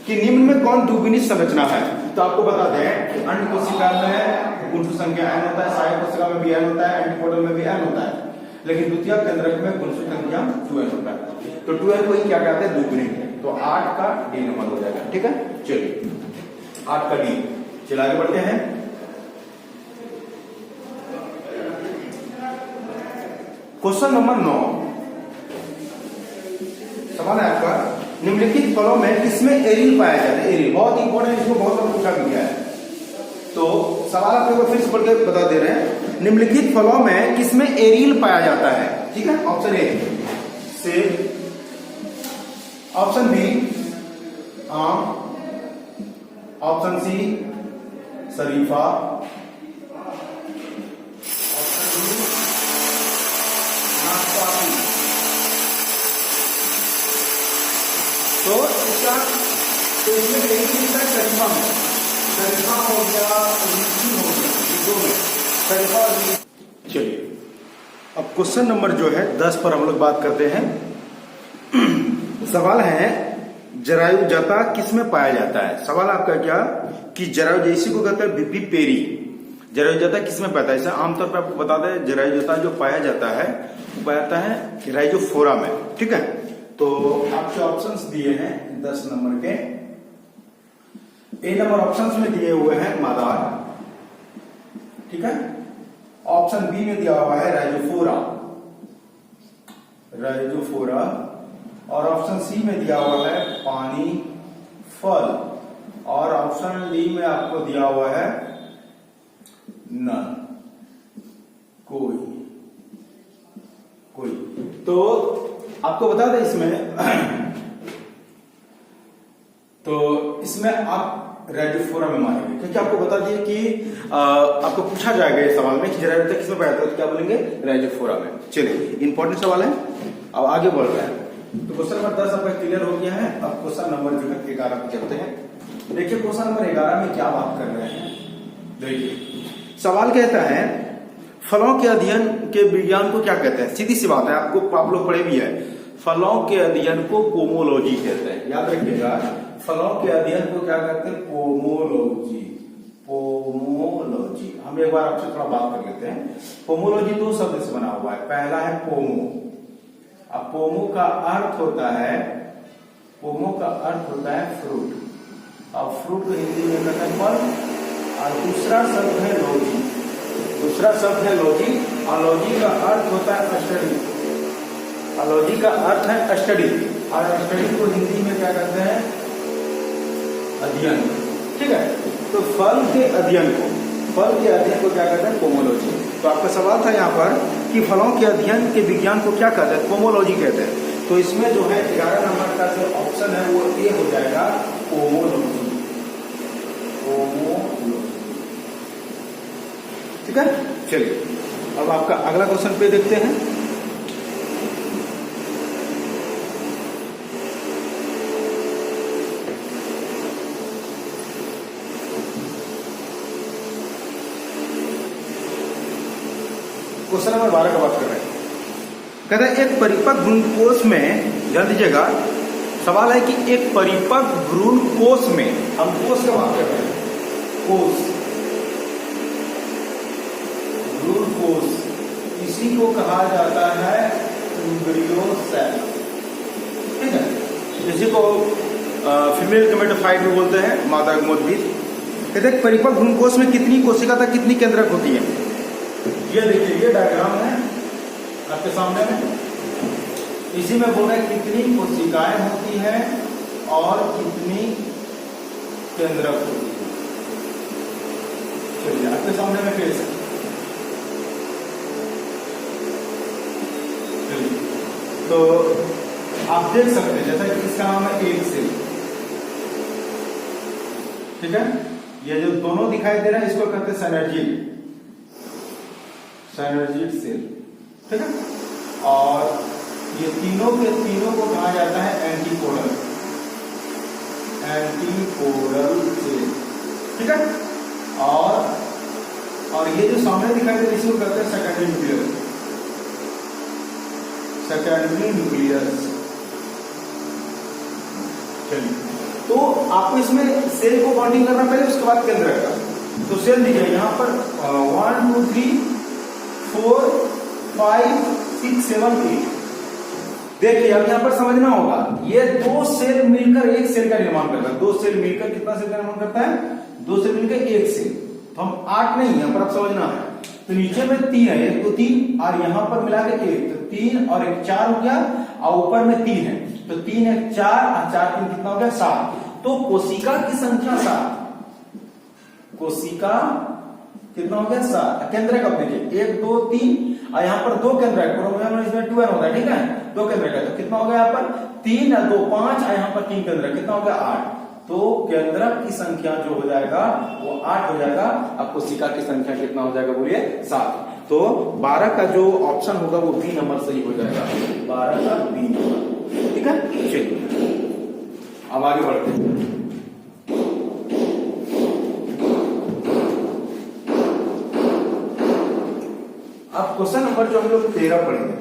कि निम्न में कौन द्विगुणित संरचना है? तो आपको बता दें कि अंड कोशिका में गुणसूत्र संख्या n होता है, सहायक कोशिका में भी n होता है, एंटीपोडल में भी n होता है, लेकिन द्वितीयक केंद्रक में गुणसूत्र संख्या 2n होता है। तो 2n को ही क्या कहते हैं? द्विगुणित। तो 8 का डी नंबर हो जाएगा। ठीक है, चलिए 8 का डी। चलिए आगे बढ़ते हैं। क्वेश्चन नंबर 9 सवाल है आपका निम्नलिखित फलों में किसमें एरिल पाया जाता है? एरिल बहुत इंपॉर्टेंट, इसको बहुत बार पूछा भी गया है। तो सवाल आपको फिर से पढ़ के बता दे रहे हैं। निम्नलिखित फलों में किसमें एरिल पाया जाता है? ठीक है, ऑप्शन ए सेब, ऑप्शन बी आम, ऑप्शन सी शरीफा, ऑप्शन डी नाशपाती। तो इसका तो इसमें कहीं मिलता है शरीफा में, शरीफा हो गया, लीची हो गया, ये दो में शरीफा और लीची। चलिए अब क्वेश्चन नंबर जो है 10 पर हम लोग बात करते हैं। सवाल है जरायु जता किस में पाया जाता है? सवाल आपका क्या कि जरायु जैसी को कहते हैं बीपी पेरी, जरायु जता किस में पाता है? ऐसा आमतौर पर आपको बता दें जरायु जता जो पाया जाता है वो पाया जाता है राइजोफोरा में। ठीक है, तो आपके ऑप्शंस दिए हैं 10 नंबर के। ए नंबर ऑप्शंस में दिए हुए हैं मादार, ठीक है। ऑप्शन बी में दिया हुआ है राइजोफोरा, राइजोफोरा, और ऑप्शन सी में दिया हुआ है पानी फल, और ऑप्शन डी में आपको दिया हुआ है नन, कोई। तो आपको बता दें इसमें तो इसमें आप राइजोफोरा में मारेंगे, क्योंकि आपको बता दिए कि आपको पूछा जाएगा इस सवाल में कि जरायु किसमें पाया जाता है, तो क्या बोलेंगे? राइजोफोरा में। चलिए इंपॉर्टेंट सवाल है, अब आगे बढ़ रहे हैं। तो क्वेश्चन नंबर 10 आपका क्लियर हो गया है। अब क्वेश्चन नंबर जो है 11 पे चलते हैं। देखिए क्वेश्चन नंबर 11 में क्या बात कर रहे हैं। देखिए सवाल कहता है फलों के अध्ययन के विज्ञान को क्या कहते हैं? सीधी सी बात है, आपको आप लोग पढ़े भी है, फलों के अध्ययन को पोमोलॉजी कहते हैं। याद रखिएगा, फलों के अध्ययन को क्या कहते हैं? पोमोलॉजी। पोमोलॉजी हम एक बार आपसे थोड़ा बात कर लेते हैं। पोमोलॉजी 2 शब्द से बना हुआ है। पहला है पोमो, अब पोमो का अर्थ होता है, पोमो का अर्थ होता है फ्रूट, अब फ्रूट को हिंदी में कहते हैं फल, और दूसरा शब्द है लॉजी, दूसरा शब्द है लॉजी, और लॉजी का अर्थ होता है स्टडी, लॉजी का अर्थ है स्टडी, और स्टडी को हिंदी में क्या कहते हैं? अध्ययन। ठीक है, तो फल के अध्ययन को, फल के अध्ययन को क्या कहते हैं? पोमोलॉजी। तो आपका सवाल था यहाँ पर कि फलों के अध्ययन के विज्ञान को क्या कहते हैं? पोमोलॉजी कहते हैं। तो इसमें जो है 11 नंबर का जो ऑप्शन है वो ए हो जाएगा, पोमोलॉजी। पोमोलॉजी, ठीक है। चलिए अब आपका अगला क्वेश्चन पे देखते हैं। क्वेश्चन नंबर 12 का बात कर रहे हैं। कहते हैं एक परिपक्व भ्रूणकोश में, ध्यान दीजिएगा, सवाल है कि एक परिपक्व भ्रूणकोश में, हम कोश का बात कर रहे हैं, कोश, भ्रूणकोश, इसी को कहा जाता है एम्ब्रियो सेल। ठीक है, इसी को फीमेल गैमेटोफाइट भी बोलते हैं, मादा गोमोद्भिद। कहते हैं परिपक्व भ्रूणकोश में कितनी कोशिका तक कितनी केंद्रक होती है? ये देखिए, ये डायग्राम है आपके सामने में, इसी में बोल रहे हैं कितनी कोशिकाएं होती हैं और कितनी केंद्रक होती है। चलिए आपके सामने में फिर से, तो आप देख सकते हैं जैसा कि इसका नाम है एक सेल। ठीक है, ये जो दोनों दिखाई दे रहा है इसको कहते हैं सिनर्जी, सिनर्जिड सेल। ठीक है, और ये तीनों के तीनों को कहा जाता है एंटीपोडल, एंटीपोडल सेल। ठीक है, और ये जो सामने दिखाई दे रहा है इसको कहते हैं सेकेंडरी न्यूक्लियस, सेकेंडरी न्यूक्लियस। चलिए, तो आपको इसमें सेल को बाउंडिंग करना पहले, उसके बाद केंद्र का। तो सेल दिखे यहाँ पर 1 2 3 4 5 6 7 8। देखिए अब यहाँ पर समझना होगा, ये 2 सेल मिलकर एक सेल का निर्माण करता है। 2 सेल मिलकर कितना सेल का निर्माण करता है? 2 सेल मिलकर एक सेल। तो हम 8 नहीं, यहाँ पर आप समझना है। तो नीचे में 3 है, 1 2 3, और यहाँ पर मिला के 1, तो 3 और 1 4 हो गया, और ऊपर में 3 है, तो 3 1 4 और 4 3 कितना हो गया 7। तो कोशिका की संख्या 7, कोशिका कितना हो गया 7। केंद्रक अब देखिए 1 2 3 और यहाँ पर 2 केंद्रक, क्रोमोसोम में इसमें 2n होता है, ठीक है, 2 केंद्रक है, तो कितना हो गया यहाँ पर 3 और 2 5 और यहाँ पर 3 केंद्रक, कितना हो गया 8। तो केंद्रक की संख्या जो हो जाएगा वो 8 हो जाएगा। अब कोशिका की संख्या कितना हो जाएगा बोलिए 7। तो 12 का जो ऑप्शन होगा वो बी नंबर सही हो जाएगा, 12 का बी नंबर, ठीक है। चलिए अब आगे बढ़ते हैं। अब क्वेश्चन नंबर जो हम लोग 13 पढ़ेंगे,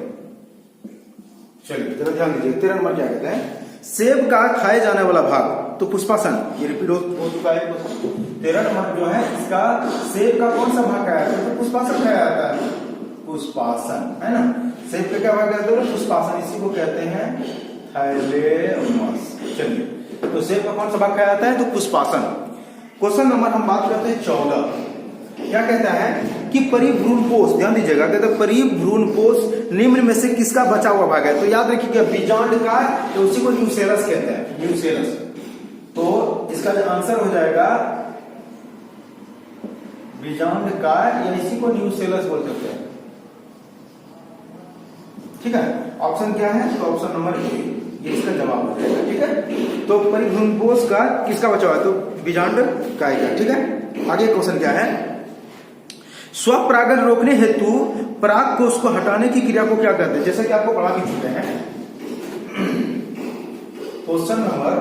चलिए जरा ध्यान दीजिए। 13 नंबर क्या कहते हैं, सेब का खाए जाने वाला भाग, तो पुष्पासन, ये रिपीट हो चुका है। 13 नंबर जो है इसका सेब का कौन सा भाग खाया जाता है, तो पुष्पासन खाया जाता है, पुष्पासन, है ना। सेब का क्या भाग कहते हैं, पुष्पासन, इसी को कहते हैं थाइलेमस। चलिए तो सेब का कौन सा भाग खाया जाता है, तो पुष्पासन। क्वेश्चन नंबर हम बात करते हैं 14। क्या कहता है कि परिभ्रूणपोष, ध्यान दीजिएगा, कहते हैं परिभ्रूणपोष निम्न में से किसका बचा हुआ भाग है। तो याद रखिएगा बीजांड का, तो उसी को न्यूसेलस कहते हैं, न्यूसेलस। तो इसका जो आंसर हो जाएगा बीजांड का, या इसी को न्यूसेलस बोल सकते हैं, ठीक है। ऑप्शन क्या है, तो ऑप्शन नंबर ए, ये इसका जवाब हो जाएगा, ठीक है। तो परिभ्रूणपोष का किसका बचा हुआ है, तो बीजांड काय का, ठीक है। आगे क्वेश्चन क्या है, स्वपरागण रोकने हेतु पराग कोष को हटाने की क्रिया को क्या कहते हैं, जैसा कि आपको पढ़ा भी चुके हैं। क्वेश्चन नंबर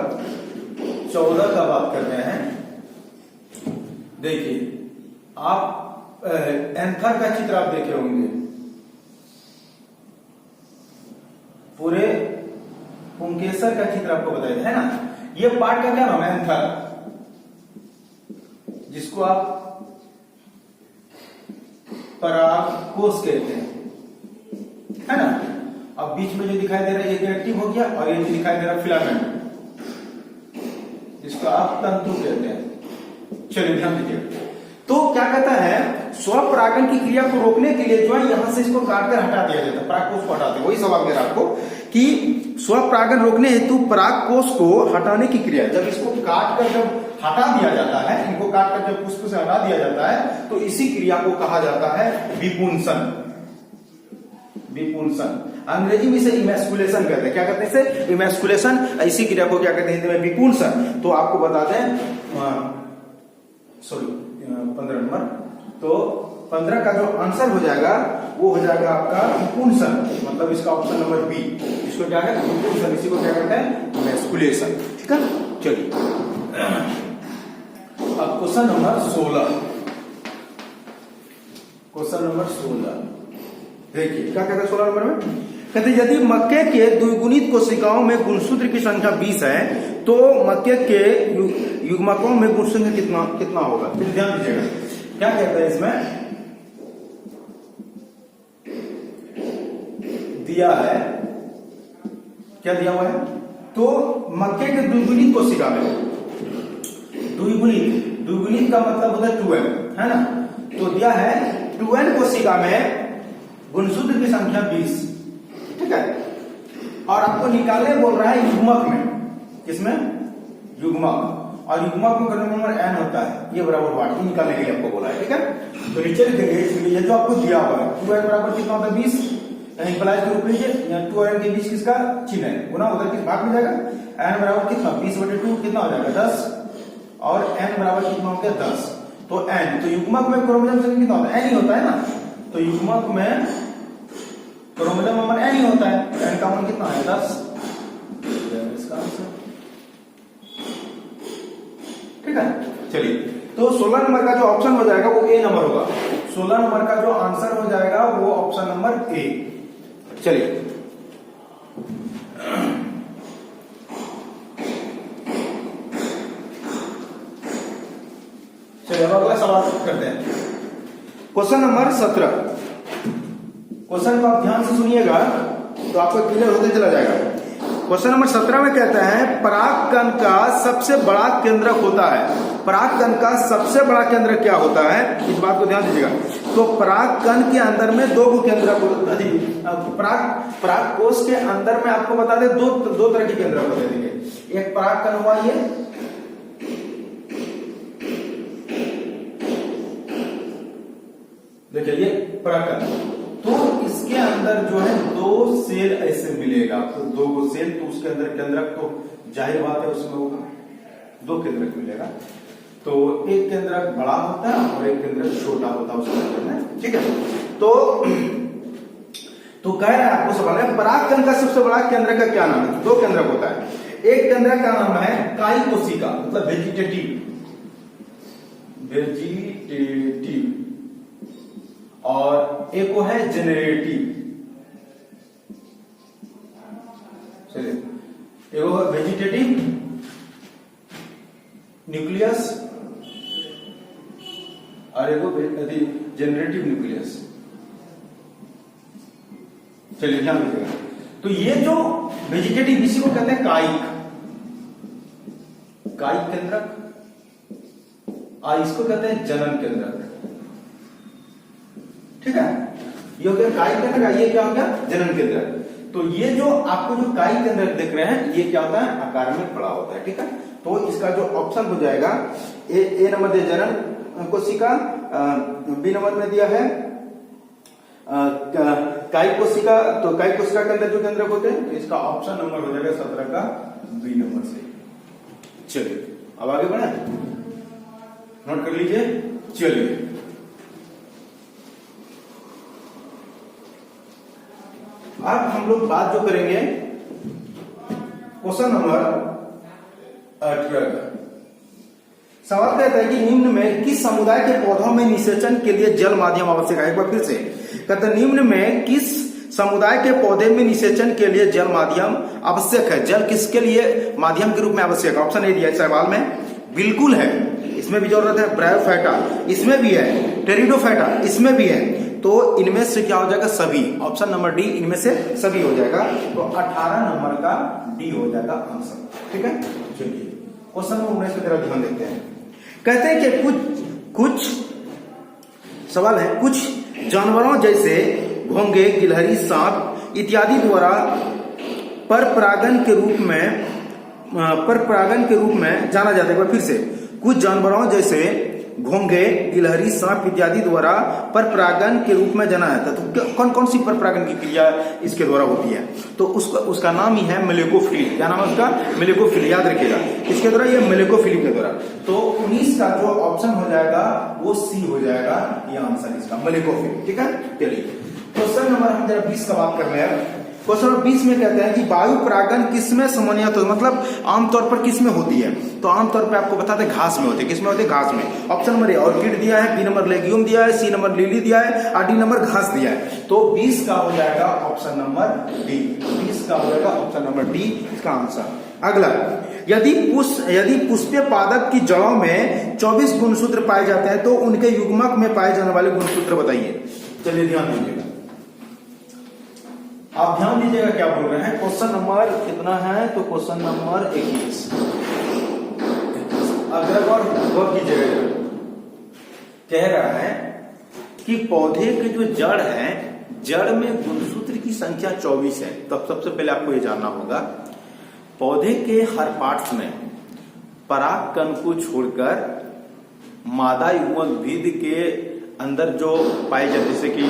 14 का बात करते हैं। देखिए आप एंथर का चित्र आप देखे होंगे, पूरे पुंकेसर का चित्र आपको बताया है ना। ये पार्ट का क्या नाम है, एंथर, जिसको आप परागकोष कहते हैं, है ना। अब बीच में जो दिखाई दे रहा है ये एक्टिव हो गया, और ये जो दिखाई दे रहा है फिलामेंट, जिसको आप तंतु कहते हैं। चलिए ध्यान दीजिए। तो क्या कहता है, स्वपरागण की क्रिया को रोकने के लिए जो है यहां से इसको काटकर हटा दिया जाता है, परागकोष को हटाते हैं। वही सवाल मेरा आपको कि स्वपरागण रोकने हेतु परागकोष को हटाने की क्रिया, जब इसको काटकर जब हटा दिया जाता है, इनको काटकर जब पुष्प से हटा दिया जाता है, तो इसी क्रिया को कहा जाता है विपुंसन। विपुंसन अंग्रेजी में इसे इमैस्कुलेशन कहते हैं। क्या कहते हैं इसे, इमैस्कुलेशन। इसी क्रिया को क्या कहते हैं हिंदी में, विपुंसन। तो आपको बता दें, सॉरी 15 नंबर, तो 15 का जो आंसर हो जाएगा वो हो जाएगा आपका विपुंसन, मतलब इसका ऑप्शन नंबर बी, इसको क्या है, विपुंसन। इसी को क्या कहते हैं, इमैस्कुलेशन, ठीक है। चलिए अब क्वेश्चन नंबर 16, क्वेश्चन नंबर 16 देखिए क्या कहते हैं। 16 नंबर में कहते हैं यदि मक्के के द्विगुणित कोशिकाओं में गुणसूत्र की संख्या 20 है, तो मक्के के युग्मकों में गुणसूत्र कितना होगा। फिर ध्यान दीजिएगा क्या कहते हैं, इसमें दिया है, क्या दिया हुआ है, तो मक्के के द्विगुणित कोशिका में, द्विगुणित का मतलब होता है 2n, है ना। तो दिया है 2n कोशिका में गुणसूत्र की संख्या 20, ठीक है। और आपको निकालने बोल रहा है युग्मक में, किसमें, युग्मक, और युग्मक में क्रम नंबर n होता है, ये बराबर बांट निकालने के लिए आपको बोला है, ठीक है। तो नीचे लिखेंगे, ये जो आपको दिया हुआ है 2n बराबर कितना होता है 20, यानी प्लस के रूप लीजिए, 2n के बीच किसका चिन्ह है, गुना उधर किस भाग में जाएगा, n बराबर कितना 20/2 कितना हो जाएगा 10, और n बराबर कितना हो गया 10। तो n, तो युग्मक में क्रोमोसोम संख्या कितना होता है, n ही होता है ना। तो युग्मक में क्रोमोसोम नंबर n ही होता है, n का मान कितना है 10, इसका आंसर, ठीक है। चलिए तो 16 नंबर का जो ऑप्शन हो जाएगा वो ए नंबर होगा। 16 नंबर का जो आंसर हो जाएगा वो ऑप्शन नंबर ए। चलिए अब अगला सवाल करते हैं। क्वेश्चन नंबर 17, क्वेश्चन को आप ध्यान से सुनिएगा तो आपको क्लियर होते चला जाएगा। क्वेश्चन नंबर 17 में कहता है परागकण का सबसे बड़ा केंद्रक होता है। परागकण का सबसे बड़ा केंद्रक क्या होता है, इस बात को ध्यान दीजिएगा। तो पराग कण के अंदर में दो केंद्रक पराग कोश के अंदर में आपको बता दे दो तरह के केंद्रक होते हैं। देखिए एक पराग कण हुआ ये, देखिए ये पराग कण, तो इसके अंदर जो है दो सेल ऐसे मिलेगा, तो दो सेल, तो उसके अंदर केंद्रक तो जाहिर बात है उसमें होगा, दो केंद्रक मिलेगा। तो एक केंद्रक बड़ा होता है और एक केंद्रक छोटा होता है उसके अंदर में, ठीक है। तो कह रहा है आपको सवाल है परागकण का सबसे बड़ा केंद्रक का क्या नाम है? दो केंद्रक होता है, एक केंद्रक का नाम है काई कोशिका, मतलब वेजिटेटिव, और एक वो है जेनरेटिव, चलिए एक वो वेजिटेटिव न्यूक्लियस और एक वो जेनरेटिव न्यूक्लियस। चलिए ध्यान दीजिएगा, तो ये जो वेजिटेटिव इसी को कहते हैं कायिक केंद्रक, और इसको कहते हैं जनन केंद्रक, ठीक है। ये हो गया कायिक केंद्रक, ये क्या हो गया? जनन केंद्रक। तो ये जो आपको जो कायिक केंद्रक देख रहे हैं ये क्या होता है? आकार में बड़ा होता है, ठीक है। तो इसका जो ऑप्शन हो जाएगा ए नंबर दिया जनन कोशिका, बी नंबर में दिया है कायिक कोशिका, तो कायिक कोशिका के अंदर जो केंद्रक होते हैं, तो इसका ऑप्शन नंबर हो जाएगा 17 का बी नंबर से। चलिए अब आगे बढ़े, नोट कर लीजिए। चलिए अब हम लोग बात जो करेंगे क्वेश्चन नंबर 18। सवाल कहता है कि निम्न में किस समुदाय के पौधों में निषेचन के लिए जल माध्यम आवश्यक है? एक बार फिर से कहते हैं निम्न में किस समुदाय के पौधे में निषेचन के लिए जल माध्यम आवश्यक है? जल किसके लिए माध्यम के रूप में आवश्यक है? ऑप्शन ए दिया है सवाल में, बिल्कुल है, इसमें भी जरूरत है। ब्रायोफाइटा इसमें भी है, टेरिडोफाइटा इसमें भी है, तो इनमें से क्या हो जाएगा? सभी। ऑप्शन नंबर डी इनमें से सभी हो जाएगा, तो 18 नंबर का डी हो जाएगा आंसर, ठीक है। चलिए क्वेश्चन नंबर 19 की तरफ ध्यान देते हैं। कहते हैं कि कुछ सवाल है, कुछ जानवरों जैसे घोंगे, गिलहरी, सांप इत्यादि द्वारा परपरागन के रूप में जाना जाता है। फिर से, कुछ जानवरों जैसे घोंगे, गिलहरी, सांप इत्यादि द्वारा परपरागन के रूप में जाना जाता है। तो कौन कौन सी परपरागन की क्रिया इसके द्वारा होती है? तो उसका नाम ही है मिलेकोफिली। क्या नाम है उसका? मिलेकोफिली, याद रखिएगा इसके द्वारा, ये मिलेकोफिली के द्वारा। तो 19 का जो ऑप्शन हो जाएगा वो सी हो जाएगा, ये आंसर इसका मिलेकोफिली, ठीक है। चलिए क्वेश्चन नंबर हम जरा 20 का बात कर रहे हैं। क्वेश्चन नंबर 20 में कहते हैं कि वायु परागन किसमें सामान्यतः तो मतलब आमतौर पर किसमें होती है? तो आमतौर पर आपको बताते हैं घास में होती है। किसमें होती है? घास में। ऑप्शन नंबर ए ऑर्किड दिया है, बी नंबर लेग्यूम दिया है, सी नंबर लिली दिया है, और डी नंबर घास दिया है। तो 20 का हो जाएगा ऑप्शन नंबर डी, 20 का हो जाएगा ऑप्शन नंबर डी इसका आंसर। अगला, यदि पुष्पीय पादप की जड़ों में 24 गुणसूत्र पाए जाते हैं तो उनके युग्मक में पाए जाने वाले गुणसूत्र बताइए। चलिए ध्यान दीजिएगा, आप ध्यान दीजिएगा क्या बोल रहे हैं। क्वेश्चन नंबर कितना है? तो क्वेश्चन नंबर 21। अगर और गौर कीजिएगा, कह रहा है कि पौधे के जो जड़ है, जड़ में गुणसूत्र की संख्या 24 है। तब सबसे पहले आपको ये जानना होगा पौधे के हर पार्ट्स में परागकण को छोड़कर मादा युग्मक भिद के अंदर जो पाए जाते, जैसे कि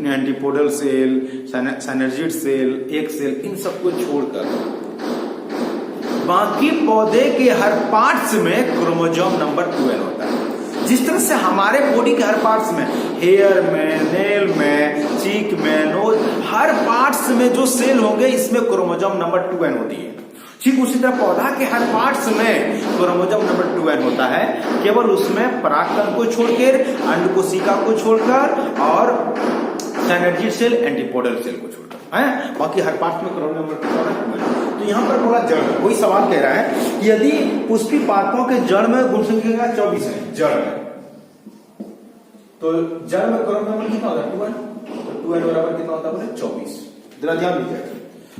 एंटीपोडल सेल, सिनर्जिड सेल, एक सेल, इन सबको छोड़कर बाकी पौधे के हर पार्ट्स में क्रोमोसोम नंबर 12 होता है। जिस तरह से हमारे बॉडी के हर पार्ट्स में, हेयर में, नेल में, चीक में, नोज, हर पार्ट्स में जो सेल होंगे इसमें क्रोमोसोम नंबर 12 होती है। ठीक उसी तरह पौधा के हर पार्ट्स में क्रोमोसोम नंबर 12 होता है, केवल उसमें परागकण को छोड़कर, अंड कोशिका को छोड़कर और सिनर्जिड सेल, एंटीपोडल सेल को छोड़कर, है बाकी हर पार्ट में क्रोमोसोम नंबर 12। तो यहां पर बोला जड़, वही सवाल कह रहा है कि यदि पुष्पी पादपों के जड़ में गुण संख्या 24 है, जड़ में, तो जड़ में क्रोमोसोम नंबर कितना होता है? 12। तो 12 बराबर कितना होता है? बोले 24। जरा ध्यान दीजिएगा।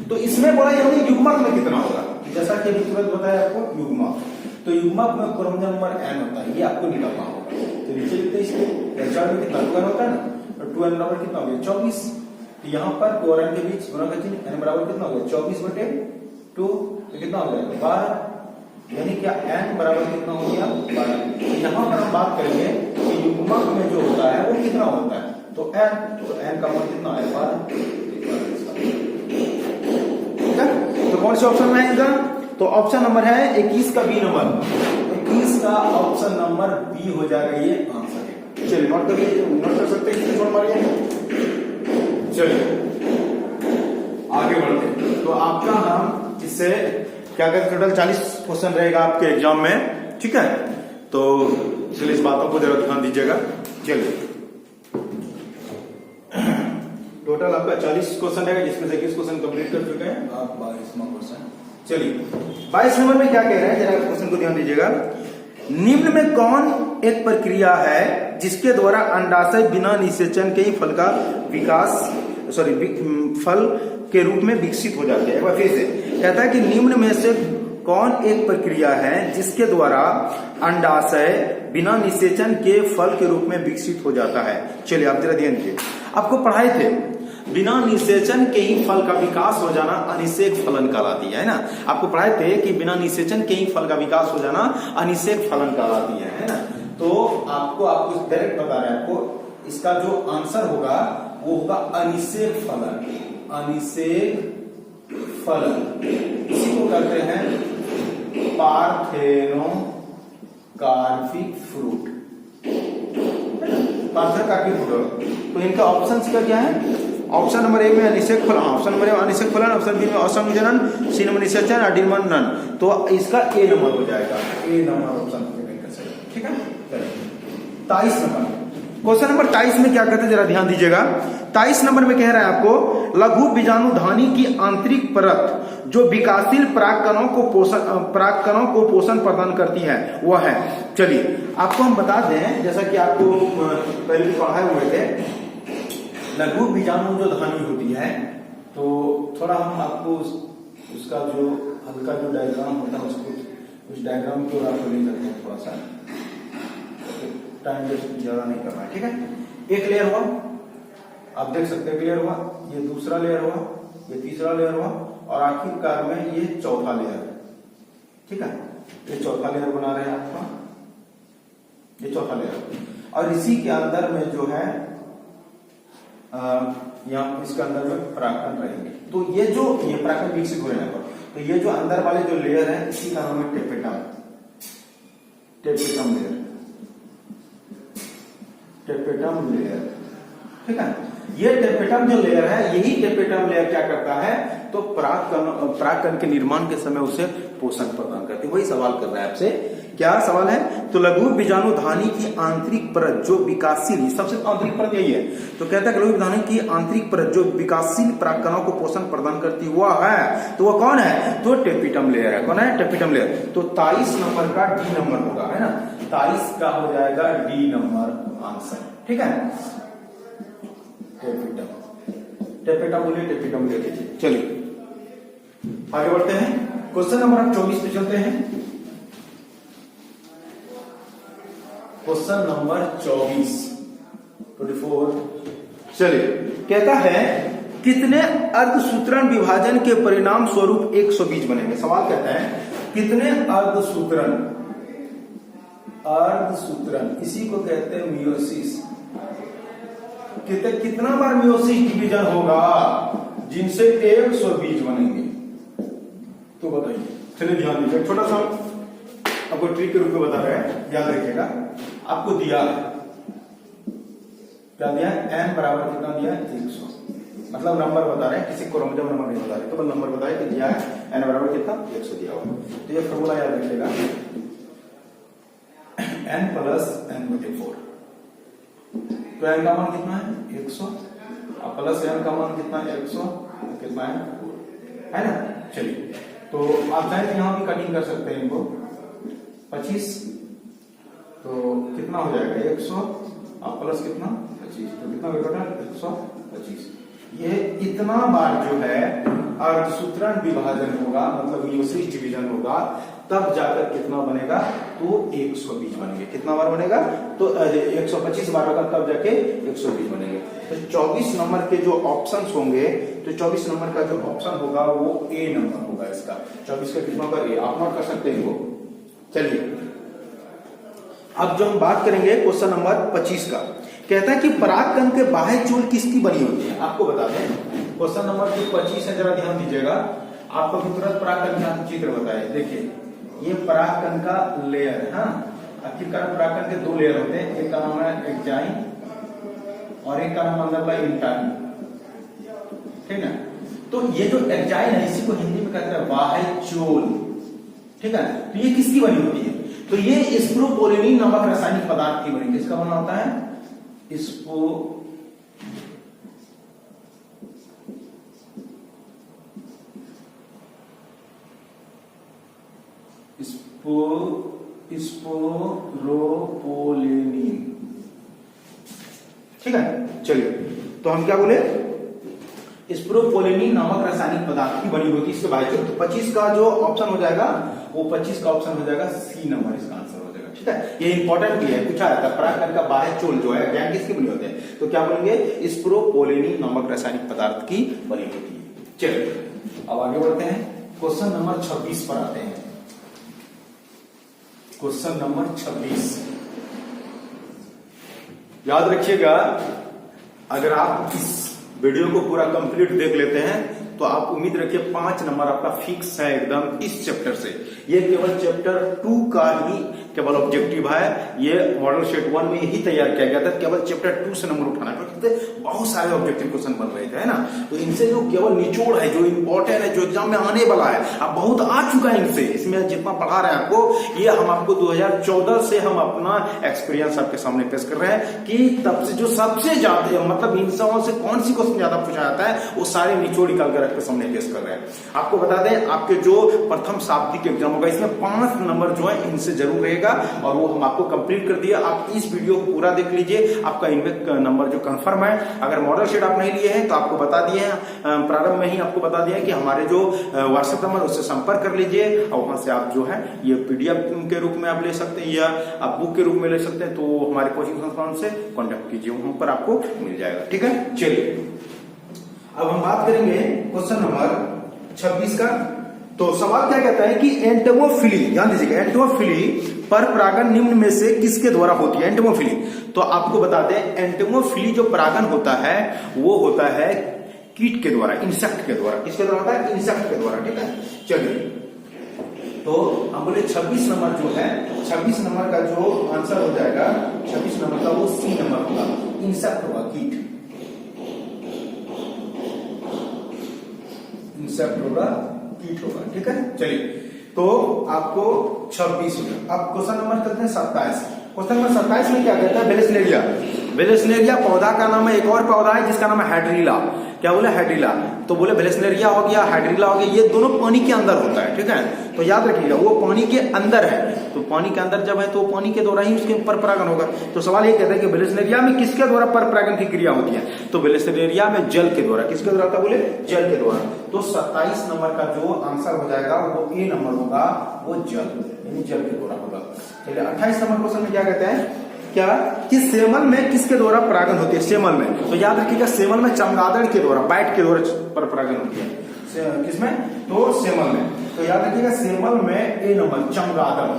तो इसमें बोला यदि युग्मक में कितना होगा, जैसा कि अभी तुरंत बताया आपको युग्मक, तो युग्मक में क्रोमोसोम नंबर n होता है, ये आपको निकालना होगा। तो तो नीचे लिखते हैं इसके एच आर में कितना 2n होता है ना, और 2n बराबर कितना हो गया 24। तो यहाँ पर 2 और n के बीच गुणा का चिन्ह, n बराबर कितना हो गया 24/2, तो कितना हो जाएगा 12, यानी क्या n बराबर कितना हो गया 12। यहाँ पर हम बात करेंगे कि युग्मक में जो होता है वो कितना होता है, तो n का मान कितना है 12। ठीक है, तो कौन से ऑप्शन में है इधर, तो ऑप्शन नंबर है 21 का बी नंबर, 21 का ऑप्शन नंबर बी हो जाएगा ये आंसर है। चलिए नोट करिए, नोट कर सकते हैं, स्क्रीनशॉट मारिए। चलिए आगे बढ़ते हैं। तो आपका हम इससे क्या कहते हैं, टोटल 40 क्वेश्चन रहेगा आपके एग्जाम में, ठीक है। तो चलिए इस बातों को जरा ध्यान दीजिएगा। चलिए टोटल आपका 40 क्वेश्चन रहेगा, जिसमें से 21 क्वेश्चन कंप्लीट कर चुके हैं आप, 22वां क्वेश्चन। चलिए 22 नंबर में क्या कह रहे हैं, जरा क्वेश्चन को ध्यान दीजिएगा। निम्न में कौन एक प्रक्रिया है जिसके द्वारा अंडाशय बिना निषेचन के ही फल का विकास फल के रूप में विकसित हो जाते हैं। एक बार फिर से कहता है कि निम्न में से कौन एक प्रक्रिया है जिसके द्वारा अंडाशय बिना निषेचन के फल के रूप में विकसित हो जाता है। चलिए आप जरा ध्यान दीजिए, आपको पढ़ाए थे बिना निषेचन के ही फल का विकास हो जाना अनिषेक फलन कहलाती है ना। आपको पढ़ाए थे कि बिना निषेचन के ही फल का विकास हो जाना अनिषेक फलन कहलाती है ना। तो आपको डायरेक्ट बता रहे हैं, आपको इसका जो आंसर होगा वो होगा अनिषेक फलन, अनिषेक फलन। इसी को कहते हैं पार्थेनो कार्पिक फ्रूट, पार्थेनोकार्पिक फ्रूट। तो इनका ऑप्शन का क्या है, ऑप्शन नंबर ए में अनिषेक फलन, ऑप्शन नंबर ए अनिषेक फलन, ऑप्शन बी में असंयोजन, सी नंबर निषेचन और डी नंबर नन। तो इसका ए नंबर हो जाएगा, ए नंबर ऑप्शन कर सकते, ठीक है। 23 नंबर क्वेश्चन नंबर 23 में क्या कहते हैं, जरा ध्यान दीजिएगा। 23 नंबर में कह रहा है आपको लघु बीजाणुधानी की आंतरिक परत जो विकासशील परागकणों को पोषण प्रदान करती है वह है। चलिए आपको हम बता दें, जैसा कि आपको पहले भी पढ़ाए हुए थे, लघु बीजाणु जो धानी होती है, तो थोड़ा हम आपको उसका जो हल्का जो डायग्राम होता है उसको, उस डायग्राम की ओर आपको ले जाते हैं, थोड़ा सा टाइम ज्यादा नहीं करना है, ठीक है। एक लेयर हुआ, आप देख सकते हैं क्लियर हुआ, ये दूसरा लेयर हुआ, ये तीसरा लेयर हुआ, और आखिरकार में ये चौथा लेयर, ठीक है। ये चौथा लेयर बना रहे हैं आपका, ये चौथा लेयर, और इसी के अंदर में जो है यहाँ इसके अंदर में परागकण रहेंगे। तो ये जो ये परागकण विकसित हो रहे हैं, तो ये जो अंदर वाले जो लेयर है इसी का नाम है tapetum, tapetum layer, tapetum layer, ठीक है। ये टेपेटम जो लेयर है, यही टेपेटम लेयर क्या करता है, तो परागकण के निर्माण के समय उसे पोषण प्रदान करती है। वही सवाल कर रहा है आपसे, क्या सवाल है, तो लघु बीजाणुधानी की आंतरिक परत जो विकासशील, सबसे आंतरिक परत यही है, तो कहता है लघु बीजाणु की आंतरिक परत जो विकासशील परागकणों को पोषण प्रदान करती हुआ है, तो वह कौन है, तो टेपिटम लेयर है। कौन है, टेपिटम लेयर। तो 23 नंबर का डी नंबर होगा, है ना, 23 का हो जाएगा डी नंबर आंसर, ठीक है। टेपिटम बोलिए, टेपिटम ले लीजिए। चलिए आगे बढ़ते हैं, क्वेश्चन नंबर 24 पे चलते हैं। क्वेश्चन नंबर 24 चलिए, कहता है कितने अर्धसूत्रण विभाजन के परिणाम स्वरूप 120 बनेंगे। सवाल कहता है कितने अर्धसूत्रण, इसी को कहते हैं मियोसिस, कितना बार मियोसिस डिवीजन होगा जिनसे 120 बनेंगे, तो बताइए। चलिए ध्यान दीजिए, छोटा सा आपको ट्रिक के रूप में बता रहे हैं, याद रखिएगा। आपको दिया है, क्या दिया है, n बराबर कितना दिया है 100, मतलब नंबर बता रहे हैं, किसी को रमजम नंबर नहीं बता रहे, तो नंबर बताए कि दिया है n बराबर कितना 100 दिया हुआ। तो ये फॉर्मूला याद रखिएगा, n प्लस n/4, तो n का मान कितना है 100, और प्लस n का मान कितना है 100, कितना है ना। चलिए, तो आप चाहे तो यहां भी कटिंग कर सकते हैं इनको, 25, तो कितना हो जाएगा 100 और प्लस कितना 25, तो कितना टोटल 125। ये इतना बार जो है अर्धसूत्रण विभाजन होगा, मतलब मियोसिस डिवीजन होगा, तब जाकर कितना बनेगा, तो 120 बनेंगे। कितना बार बनेगा, तो 125 बार होगा, तब जाके 120 बनेंगे। तो 24 नंबर के जो ऑप्शंस होंगे, तो 24 नंबर का जो ऑप्शन होगा वो ए नंबर होगा इसका। 24 का कितना होगा, ए। आप नोट कर सकते हैं वो। चलिए अब जो हम बात करेंगे क्वेश्चन नंबर 25 का, कहता है कि परागकण के बाह्य चूल किसकी बनी होती है। आपको बता दें, क्वेश्चन नंबर जो 25 है, जरा ध्यान दीजिएगा, आपको तुरंत परागकण का चित्र बताए। देखिए ये परागकण का लेयर है। आखिरकार परागकण के 2 लेयर होते हैं, एक का नाम है एक्जाइन और एक का नाम अंदर का इंटाइन, ठीक है। तो ये जो एक्जाइन है, इसी को हिंदी में कहते हैं बाह्य चूल, ठीक है। तो ये किसकी बनी होती है, तो ये स्प्रोपोलिनीन नामक रासायनिक पदार्थ की बनी। किसका बना होता है, स्पोरोपोलिनीन, ठीक है। चलिए तो हम क्या बोले, स्प्रोपोलिनीन नामक रासायनिक पदार्थ की बनी होती है इसके बाह्य चूल। तो 25 का जो ऑप्शन हो जाएगा, वो 25 का ऑप्शन हो जाएगा सी नंबर, इसका आंसर हो जाएगा, ठीक है। ये इंपॉर्टेंट भी है, पूछा जाता है परागकण का बाह्य चूल जो है ज्ञान किसकी बनी होते हैं, तो क्या बोलेंगे, स्प्रोपोलिनीन नामक रासायनिक पदार्थ की बनी होती है। चलिए अब आगे बढ़ते हैं, क्वेश्चन नंबर 26 पर आते हैं। क्वेश्चन नंबर 26 याद रखिएगा, अगर आप इस वीडियो को पूरा कंप्लीट देख लेते हैं तो आप उम्मीद रखिए 5 नंबर आपका फिक्स है एकदम इस चैप्टर से। ये केवल चैप्टर 2 का ही केवल ऑब्जेक्टिव है, ये मॉडल शेट 1 में ही तैयार किया गया था, केवल चैप्टर 2 से नंबर उठाना है, क्योंकि बहुत सारे ऑब्जेक्टिव क्वेश्चन बन रहे थे, है ना। तो इनसे जो केवल निचोड़ है, जो इंपॉर्टेंट है, जो एग्जाम में आने वाला है, अब बहुत आ चुका है इनसे, इसमें जितना पढ़ा रहे हैं आपको, ये हम आपको 2014 से हम अपना एक्सपीरियंस आपके सामने पेश कर रहे हैं कि तब से जो सबसे ज्यादा, मतलब इन सबों से कौन सी क्वेश्चन ज्यादा पूछा जाता है, वो सारे निचोड़ निकाल कर आपके सामने पेश कर रहे हैं। आपको बता दें, आपके जो प्रथम शाब्दिक एग्जाम होगा, इसमें 5 नंबर जो है इनसे जरूर रहेगा, और वो हम आपको कंप्लीट कर दिया। आप इस वीडियो को पूरा देख लीजिए, आपका इनमें नंबर जो कंफर्म है। अगर मॉडल शीट आप नहीं लिए हैं तो आपको बता दिए हैं, प्रारंभ में ही आपको बता दिया है कि हमारे जो व्हाट्सएप नंबर, उससे संपर्क कर लीजिए, और वहां से आप जो है ये पीडीएफ के रूप में आप ले सकते हैं, या आप बुक के रूप में ले सकते हैं। तो हमारे कोचिंग संस्थान से कॉन्टेक्ट कीजिए, वहां पर आपको मिल जाएगा, ठीक है। चलिए अब हम बात करेंगे क्वेश्चन नंबर 26 का। तो सवाल क्या कहता है कि एंटोमोफिली, ध्यान दीजिएगा, एंटोमोफिली पर परागण निम्न में से किसके द्वारा होती है। एंटोमोफिली, तो आपको बता दें, एंटोमोफिली जो परागण होता है वो होता है कीट के द्वारा, इंसेक्ट के द्वारा। किसके द्वारा होता है, इंसेक्ट के द्वारा, ठीक है। चलिए तो हम बोले 26 नंबर जो है, 26 नंबर का जो आंसर हो जाएगा 26 नंबर का, वो सी नंबर होगा, इंसेक्ट होगा, कीट, इंसेक्ट होगा, कीट होगा, ठीक है। चलिए तो आपको 26 हो गया। अब क्वेश्चन नंबर करते हैं 27। क्वेश्चन नंबर 27 में क्या कहता है, वेलेस्नेरिया। वेलेस्नेरिया पौधा का नाम है, एक और पौधा है जिसका नाम है हाइड्रीला। क्या बोले, हाइड्रीला। तो बोले वेलेस्नेरिया हो गया, हाइड्रीला हो गया, ये दोनों पानी के अंदर होता है, ठीक है। तो याद रखिएगा, वो पानी के अंदर है, तो पानी के अंदर जब है तो पानी के द्वारा ही उसके पर परागण होगा। तो सवाल ये कहता है कि वेलेस्नेरिया में किसके द्वारा पर परागण की क्रिया होती है, तो वेलेस्नेरिया में जल के द्वारा। किसके द्वारा था, बोले जल के द्वारा। तो 27 नंबर का जो आंसर हो जाएगा वो ए नंबर होगा, वो जल, यानी जल के द्वारा होगा। चलिए 28 नंबर क्वेश्चन में क्या कहते हैं, क्या कि सेमल में किसके द्वारा परागण होती है। सेमल में, तो याद रखिएगा, सेमल में चमगादड़ के द्वारा, बैट के द्वारा पर परागण होती है। किसमें, तो सेमल में। तो याद रखिएगा, सेमल में ए नंबर, चमगादड़,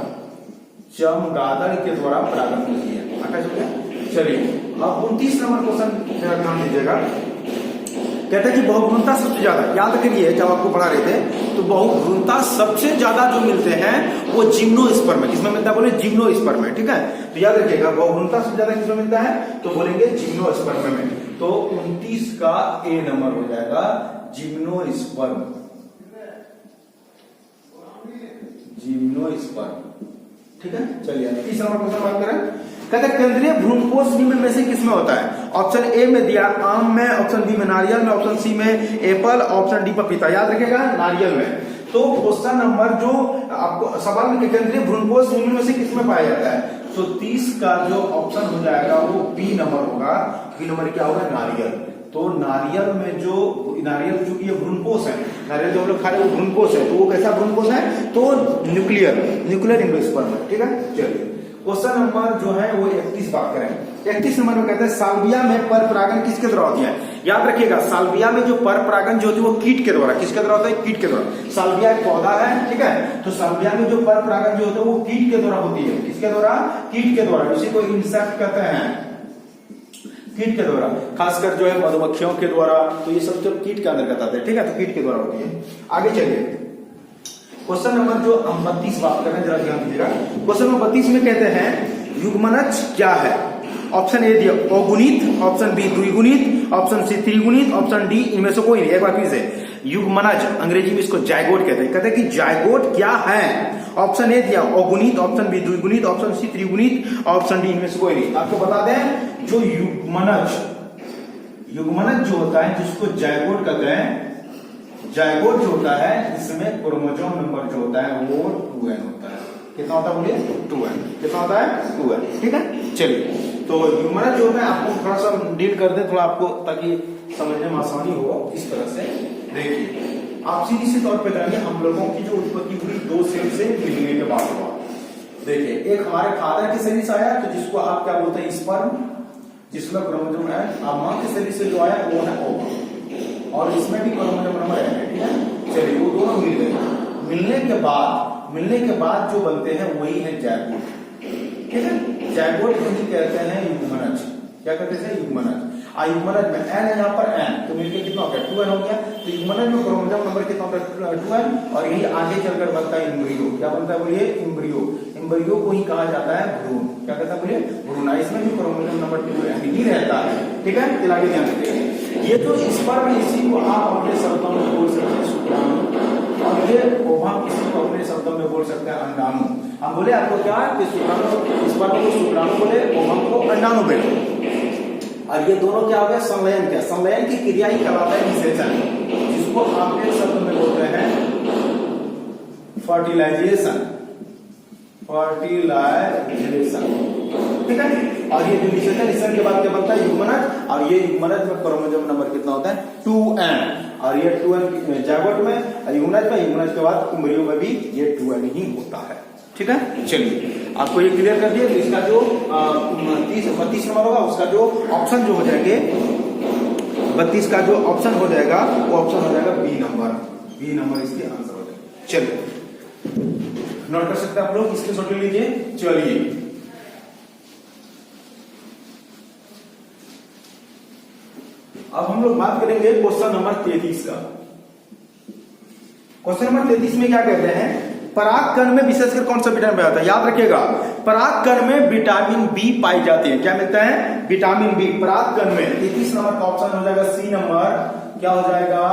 चमगादड़ के द्वारा परागण होती है। 28 हो गया। चलिए अब 29 नंबर क्वेश्चन जरा ध्यान दीजिएगा, कहता है कि बहुगुणता सबसे ज्यादा, याद करिए जब आपको पढ़ा रहे थे, तो बहुगुणता सबसे ज्यादा जो मिलते हैं वो जिम्नोस्पर्म में। किसमें मिलता है, बोले जिम्नोस्पर्म में, ठीक है। तो याद रखिएगा, बहुगुणता सबसे ज्यादा किसमें मिलता है, तो बोलेंगे जिम्नोस्पर्म में। तो 29 का ए नंबर हो जाएगा, जिम्नोस्पर्म, जिम्नोस्पर्म, ठीक है। चलिए 30 नंबर क्वेश्चन बात करें, कहते हैं केंद्रीय भ्रूणपोष निम्न में से किसमें होता है। ऑप्शन ए में दिया आम में, ऑप्शन बी में नारियल में, ऑप्शन सी में एप्पल, ऑप्शन डी पपीता। याद रखिएगा, नारियल में। तो क्वेश्चन नंबर जो आपको सवाल में, केंद्रीय भ्रूणपोष निम्न में से किसमें पाया जाता है, तो 30 का जो ऑप्शन हो जाएगा वो बी नंबर होगा। बी नंबर क्या होगा, नारियल। तो नारियल में जो नारियल चूंकि ये भ्रूणपोष है, नारियल जो हम लोग खा रहे हैं वो भ्रूणपोष है, तो वो कैसा भ्रूणपोष है, तो न्यूक्लियर एंडोस्पर्म है, ठीक है। चलिए क्वेश्चन नंबर जो है वो 31 बात करें। 31 नंबर में कहते हैं साल्विया में पर परागन किसके द्वारा होती है। याद रखिएगा साल्विया में जो पर परागन जो होती है वो कीट के द्वारा, किसके द्वारा होता है, कीट के द्वारा। साल्विया एक पौधा है, ठीक है, तो साल्विया में जो पर परागन जो होता है वो कीट के द्वारा होती है, किसके द्वारा, कीट के द्वारा, इसी को इंसेक्ट कहते हैं, कीट के द्वारा, खासकर जो है मधुमक्खियों के द्वारा, तो ये सब जो कीट के अंतर्गत आते हैं, ठीक है, तो कीट के द्वारा होती है। आगे चलिए क्वेश्चन नंबर जो हम 32 बात कर रहे हैं, जरा ध्यान दीजिएगा। क्वेश्चन नंबर 32 में कहते हैं युग्मनज क्या है। ऑप्शन ए दिया अगुणित, ऑप्शन बी द्विगुणित, ऑप्शन सी त्रिगुणित, ऑप्शन डी इनमें से कोई नहीं। एक बार फिर से, युग्मनज अंग्रेजी में इसको जायगोट कहते हैं। कहते हैं कि जायगोट क्या है। ऑप्शन ए दिया अगुणित, ऑप्शन बी द्विगुणित, ऑप्शन सी त्रिगुणित, ऑप्शन डी इनमें से कोई नहीं। आपको बता दें जो युग्मनज जो होता है जिसको जायगोट कहते हैं, जायगोट जो होता है इसमें क्रोमोसोम नंबर जो होता है वो 2n होता है। कितना होता है बोलिए, 2n। कितना होता है, 2n, ठीक है। चलिए तो युग्मनज जो है आपको थोड़ा सा डील कर दे, थोड़ा आपको ताकि समझने में आसानी हो। इस तरह से देखिए आप सीधी सी तौर पे जानिए हम लोगों की जो उत्पत्ति हुई 2 सेल से मिलने के बाद हुआ। देखिए एक हमारे फादर के शरीर से आया, तो जिसको आप क्या बोलते हैं स्पर्म, जिसमें क्रोमोसोम है। अब मां के शरीर से जो आया वो है ओवम, और इसमें भी क्रोमोसोम नंबर है, ठीक है। चलिए वो दोनों मिल गए, मिलने के बाद जो बनते हैं वही है जायगोट, ठीक है। जायगोट को ही कहते हैं युग्मनज। क्या कहते हैं, युग्मनज। युग्मनज में n है, यहाँ पर n, तो मिलकर कितना हो गया, 2n हो गया। तो युग्मनज में क्रोमोसोम नंबर कितना होता है, 2n, और यही आगे चलकर बनता है एम्ब्रियो। क्या बनता है बोलिए, एम्ब्रियो। एम्ब्रियो को ही कहा जाता है भ्रूण। क्या कहता है बोलिए, भ्रूण। इसमें भी क्रोमोसोम नंबर 2n ही रहता है, ठीक है। चलिए आगे ध्यान रखिए, ये जो स्पर्म है इसी को आप अपने शब्दों में बोल सकते हैं शुक्राणु, और ये ओवम इसी को अपने शब्दों में बोल सकते हैं अंडाणु। हम बोले आपको क्या कि शुक्राणु, स्पर्म को शुक्राणु बोले, ओवम को अंडाणु बोले। और ये दोनों क्या हो गया, संलयन। क्या संलयन की क्रिया ही कहलाता है निषेचन, जिसको आप एक शब्द में बोलते हैं फर्टिलाइजेशन, ठीक है। और ये जो निषेचन के बाद क्या बनता है, युग्मनज। और ये युग्मनज में क्रोमोसोम नंबर कितना होता है, 2n, और ये 2n जायगोट में, युग्मनज में, युग्मनज के बाद एम्ब्रियो में भी ये 2n ही होता है, ठीक है। चलिए आपको ये क्लियर कर दिया। तो इसका जो 32 नंबर होगा उसका जो ऑप्शन जो हो जाएंगे, 32 का जो ऑप्शन हो जाएगा वो ऑप्शन हो जाएगा बी नंबर। बी नंबर इसके आंसर हो जाएगा। चलिए नोट कर सकते हैं आप लोग, इसके शॉर्ट लीजिए। चलिए अब हम लोग बात करेंगे क्वेश्चन नंबर 33 का। क्वेश्चन नंबर 33 में क्या कहते हैं, परागकण में विशेषकर कौन सा विटामिन पाया जाता है। याद रखिएगा परागकण में विटामिन बी पाई जाती है। क्या मिलता है, विटामिन बी परागकण में। 33 नंबर का ऑप्शन हो जाएगा सी नंबर, क्या हो जाएगा,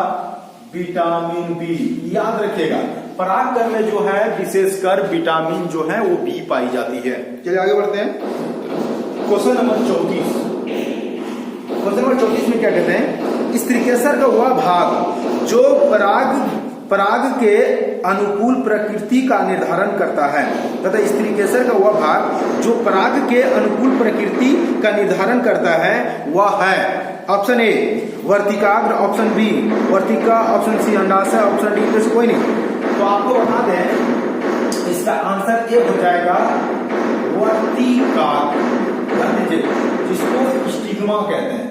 विटामिन बी। याद रखिएगा परागकण में जो है विशेषकर विटामिन जो है वो बी पाई जाती है। चलिए आगे बढ़ते हैं। क्वेश्चन नंबर 34, क्वेश्चन नंबर 34 में क्या कहते हैं, स्त्रीकेसर का वह भाग जो पराग के अनुकूल प्रकृति का निर्धारण करता है तथा स्त्रीकेसर का वह भाग जो पराग के अनुकूल प्रकृति का निर्धारण करता है वह है। ऑप्शन ए वर्तिकाग्र, ऑप्शन बी वर्तिका, ऑप्शन सी अंडाशय, ऑप्शन डी में से कोई नहीं। तो आपको बता दें इसका आंसर ए हो जाएगा वर्तिकाग्र, जिसको स्टिग्मा कहते हैं।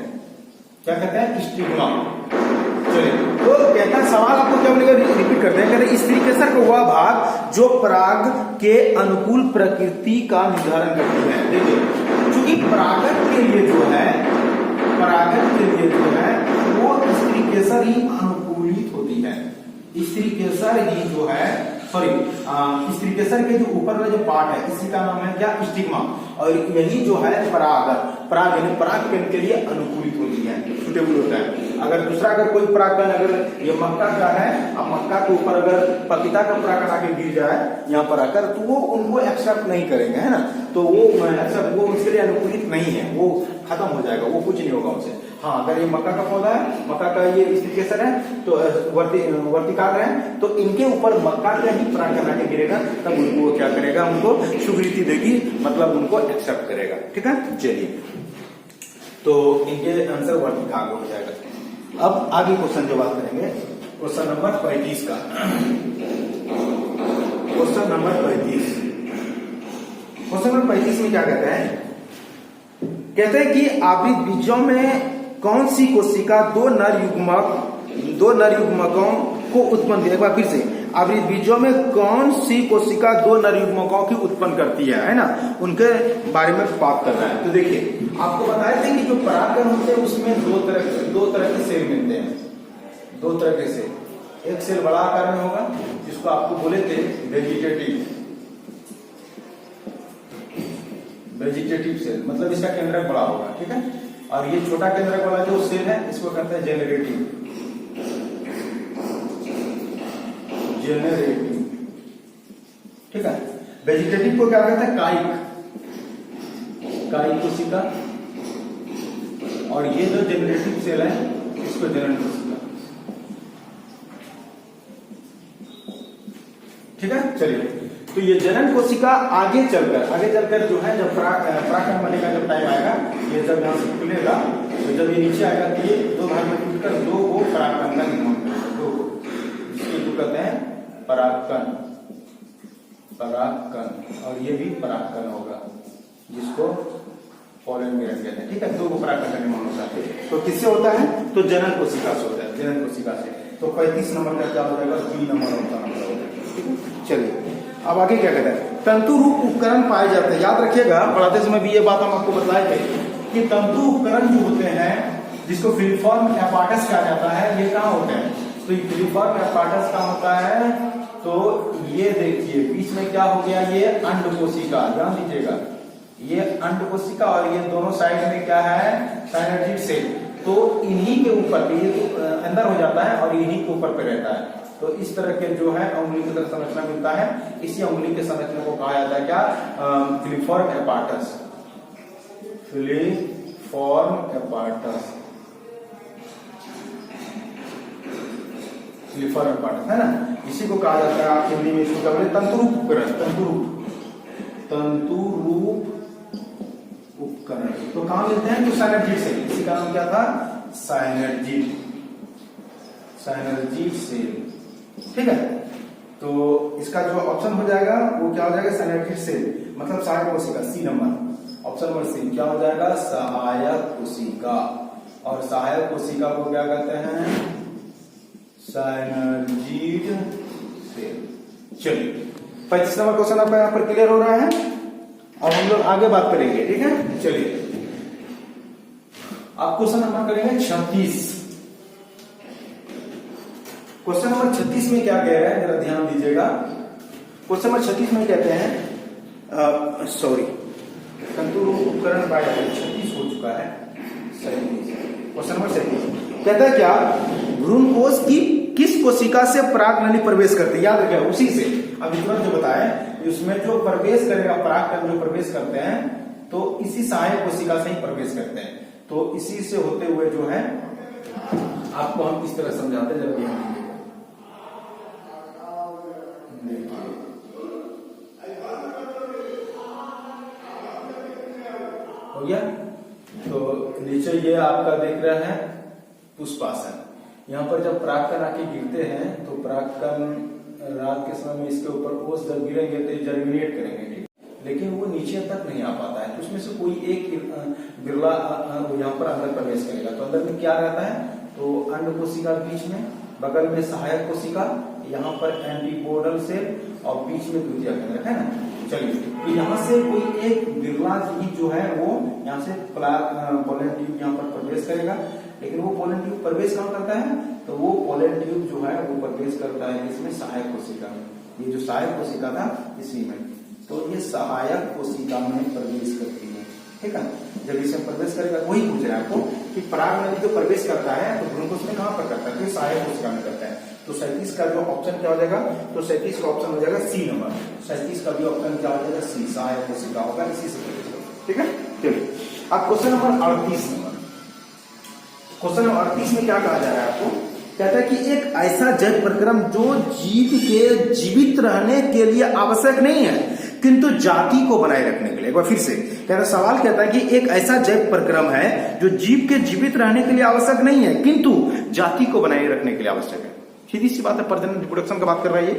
क्या कहते हैं, स्टिग्मा। चलिए तो कहता है सवाल आपको क्या बोलेगा, रिपीट करते हैं। कहते हैं स्त्रीकेसर का वह भाग जो पराग के अनुकूल प्रकृति का निर्धारण करती है। देखिए चूंकि परागण के लिए जो है वो स्त्रीकेसर ही अनुकूलित होती है। स्त्रीकेसर ही जो है स्त्रीकेसर के जो ऊपर वाला जो पार्ट है इसी का नाम है क्या, स्टिग्मा। और यही जो है पराग यानी परागकण के लिए अनुकूलित होती है, सुटेबल होता है। अगर दूसरा अगर कोई परागकण, अगर ये मक्का का है, अब मक्का के ऊपर अगर पपीता का परागकण आके गिर जाए यहाँ पर आकर, तो वो उनको एक्सेप्ट नहीं करेंगे, है ना। तो वो उसके लिए अनुकूलित नहीं है, वो खत्म हो जाएगा, वो कुछ नहीं होगा उनसे। हाँ अगर ये मक्का का पौधा है, मक्का का ये स्त्रीकेसर है, तो वर्तिकाग्र है, तो इनके ऊपर मक्का का ही परागकण आके गिरेगा, तब उनको क्या करेगा, उनको स्वीकृति देगी, मतलब उनको एक्सेप्ट करेगा, ठीक है। चलिए तो इनके आंसर वर्तिकाग्र हो जाएगा। अब आगे क्वेश्चन जो बात करेंगे, क्वेश्चन नंबर 35 का। क्वेश्चन नंबर 35, क्वेश्चन नंबर 35 में क्या कहते हैं? कहते हैं कि आवृत बीजों में कौन सी कोशिका दो नर युग्मकों को उत्पन्न, एक बार फिर से, आवृत बीजों में कौन सी कोशिका दो नर युग्मकों की उत्पन्न करती है ना, उनके बारे में बात कर रहा है। तो देखिए, आपको बताए थे कि जो परागकण होते हैं उसमें दो तरह के सेल मिलते हैं, दो तरह के सेल। एक सेल बड़ा आकार में होगा जिसको आपको बोले थे वेजिटेटिव सेल, मतलब इसका केंद्रक बड़ा होगा, ठीक है। और ये छोटा केंद्रक वाला जो सेल है इसको कहते हैं जेनरेटिव, ठीक है। वेजिटेटिव को क्या कहते हैं? कायिक कोशिका। और ये जो जेनरेटिव सेल है इसको जनन कोशिका, ठीक है। चलिए, तो ये जनन कोशिका आगे चलकर जो है, जब परागकण बनने का जब टाइम आएगा, ये जब यहां से खुलेगा तो जब ये नीचे आएगा तो ये दो भाग में टूटकर दो को परागकण का निर्माण करेगा, दो को, जिसको कहते हैं परागकण, और ये भी परागकण होगा जिसको पोलन ग्रैंड कहते हैं, ठीक है। दो को परागकण का निर्माण होता है। तो किससे होता है? तो जनन कोशिका से होता है, जनन कोशिका से। तो 35 नंबर का क्या हो जाएगा? 3 नंबर होता है, ठीक है। चलिए, अब आगे क्या कहता है? तंतु रूप उपकरण पाए जाते हैं। याद रखिएगा, पढ़ाते समय भी ये बात हम आपको बताए थे कि तंतु उपकरण जो होते हैं, जिसको फिलिफॉर्म एपार्टस कहा जाता है, ये कहाँ होते हैं? तो ये फिलिफॉर्म एपार्टस कहाँ होता है? तो ये देखिए, बीच में क्या हो गया? ये अंड कोशिका, ध्यान दीजिएगा, ये अंड कोशिका, और ये दोनों साइड में क्या है? Synergid cell. तो इन्हीं के ऊपर, ये तो अंदर हो जाता है और इन्हीं के ऊपर पे रहता है। तो इस तरह के जो है अंगुली की तरह संरचना मिलता है। इसी अंगुली के संरचना को कहा जाता है क्या? Filiform apparatus, filiform apparatus, filiform apparatus, है ना। इसी को कहा जाता है, आप हिंदी में इसको क्या बोले? तंतुरूप उपकरण, तंतुरूप उपकरण। तो कहां मिलते हैं? तो साइनर्जिड सेल, इसी का नाम क्या था? साइनर्जिड सेल, ठीक है। तो इसका जो ऑप्शन हो जाएगा वो क्या हो जाएगा? साइनर्जिड सेल, मतलब सहायक कोशिका, C number, option number C क्या हो जाएगा? सहायक कोशिका। और सहायक कोशिका को क्या कहते हैं? Synergid cell. चलिए, 25 नंबर क्वेश्चन आपका यहाँ पर क्लियर हो रहा है। अब हम लोग आगे बात करेंगे, ठीक है। चलिए, आप क्वेश्चन नंबर करेंगे 36। क्वेश्चन नंबर 36 में क्या कह रहा है, जरा ध्यान दीजिएगा। क्वेश्चन नंबर 36 में कहते हैं, तंतु उपकरण पाए जाते हैं, 36 हो चुका है, 37, क्वेश्चन नंबर 37 कहता है क्या? भ्रूणकोश की किस कोशिका से परागनली प्रवेश करते हैं? याद रखिएगा, उसी से अब इतना जो बताया, उसमें जो प्रवेश करेगा, परागकण जो प्रवेश करते हैं, तो इसी सहायक कोशिका से ही प्रवेश करते हैं। तो इसी से होते हुए जो है, आपको हम इस तरह समझाते हैं, जब ध्यान दीजिएगा। हो गया? तो नीचे ये आपका देख रहा है पुष्पासन। यहाँ पर जब परागकण आके गिरते हैं तो परागकण रात के समय में इसके ऊपर ओस जब गिरेंगे तो जर्मिनेट करेंगे, लेकिन वो नीचे तक नहीं आ पाता है। तो उसमें से कोई एक बिरला यहाँ पर अंदर प्रवेश करेगा। तो अंदर में क्या रहता है? तो अंड कोशिका बीच में, बगल में सहायक कोशिका, यहाँ पर एंटीपोडल सेल और बीच में द्वितीयक केंद्रक, है ना। चलिए, तो यहाँ से कोई एक बिरला जीव जो है वो यहाँ से पोलन ट्यूब यहाँ पर प्रवेश करेगा। लेकिन वो पोलन ट्यूब प्रवेश कहाँ करता है? तो वो पोलन ट्यूब जो है वो प्रवेश करता है इसमें सहायक कोशिका में। ये जो सहायक कोशिका था इसी में, तो ये सहायक कोशिका में प्रवेश करती है, ठीक है। जब इसमें प्रवेश करेगा, वही पूछ रहा है आपको कि परागनली जो प्रवेश करता है तो भ्रूणकोश में कहाँ पर करता है? तो सहायक कोशिका में करता है। तो 37 का जो ऑप्शन क्या हो जाएगा? तो 37 का ऑप्शन हो जाएगा सी नंबर। 37 का भी ऑप्शन क्या हो जाएगा? सी, सहायक कोशिका होगा, इसी से प्रवेश होगा, ठीक है। चलिए, अब question number 38 number, question number 38 में क्या कहा जा रहा है आपको? कहता है कि एक ऐसा जैव प्रक्रम जो जीव के जीवित रहने के लिए आवश्यक नहीं है, किंतु जाति को बनाए रखने के लिए। एक बार फिर से कहता सवाल कहता है कि एक ऐसा जैव प्रक्रम है जो जीव के जीवित रहने के लिए आवश्यक नहीं है किंतु जाति को बनाए रखने के लिए आवश्यक है। सीधी सी बात है, प्रजनन रिप्रोडक्शन का बात कर रहा है ये,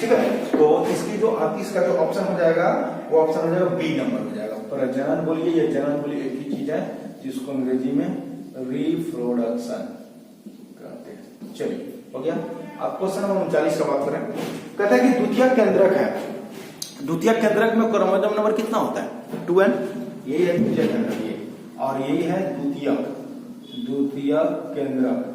ठीक है। तो इसकी जो 38 का जो ऑप्शन हो जाएगा वो ऑप्शन हो जाएगा बी नंबर हो जाएगा। प्रजनन बोलिए या जनन बोलिए एक ही चीज है जिसको अंग्रेजी में रिप्रोडक्शन कहते हैं। चलिए हो गया। अब क्वेश्चन नंबर 39 का बात करें, कहता है कि द्वितीयक केंद्रक है, द्वितीयक केंद्रक में क्रोमोसोम नंबर कितना होता है 2n, यही है द्वितीयक केंद्रक ये, और यही है द्वितीयक केंद्रक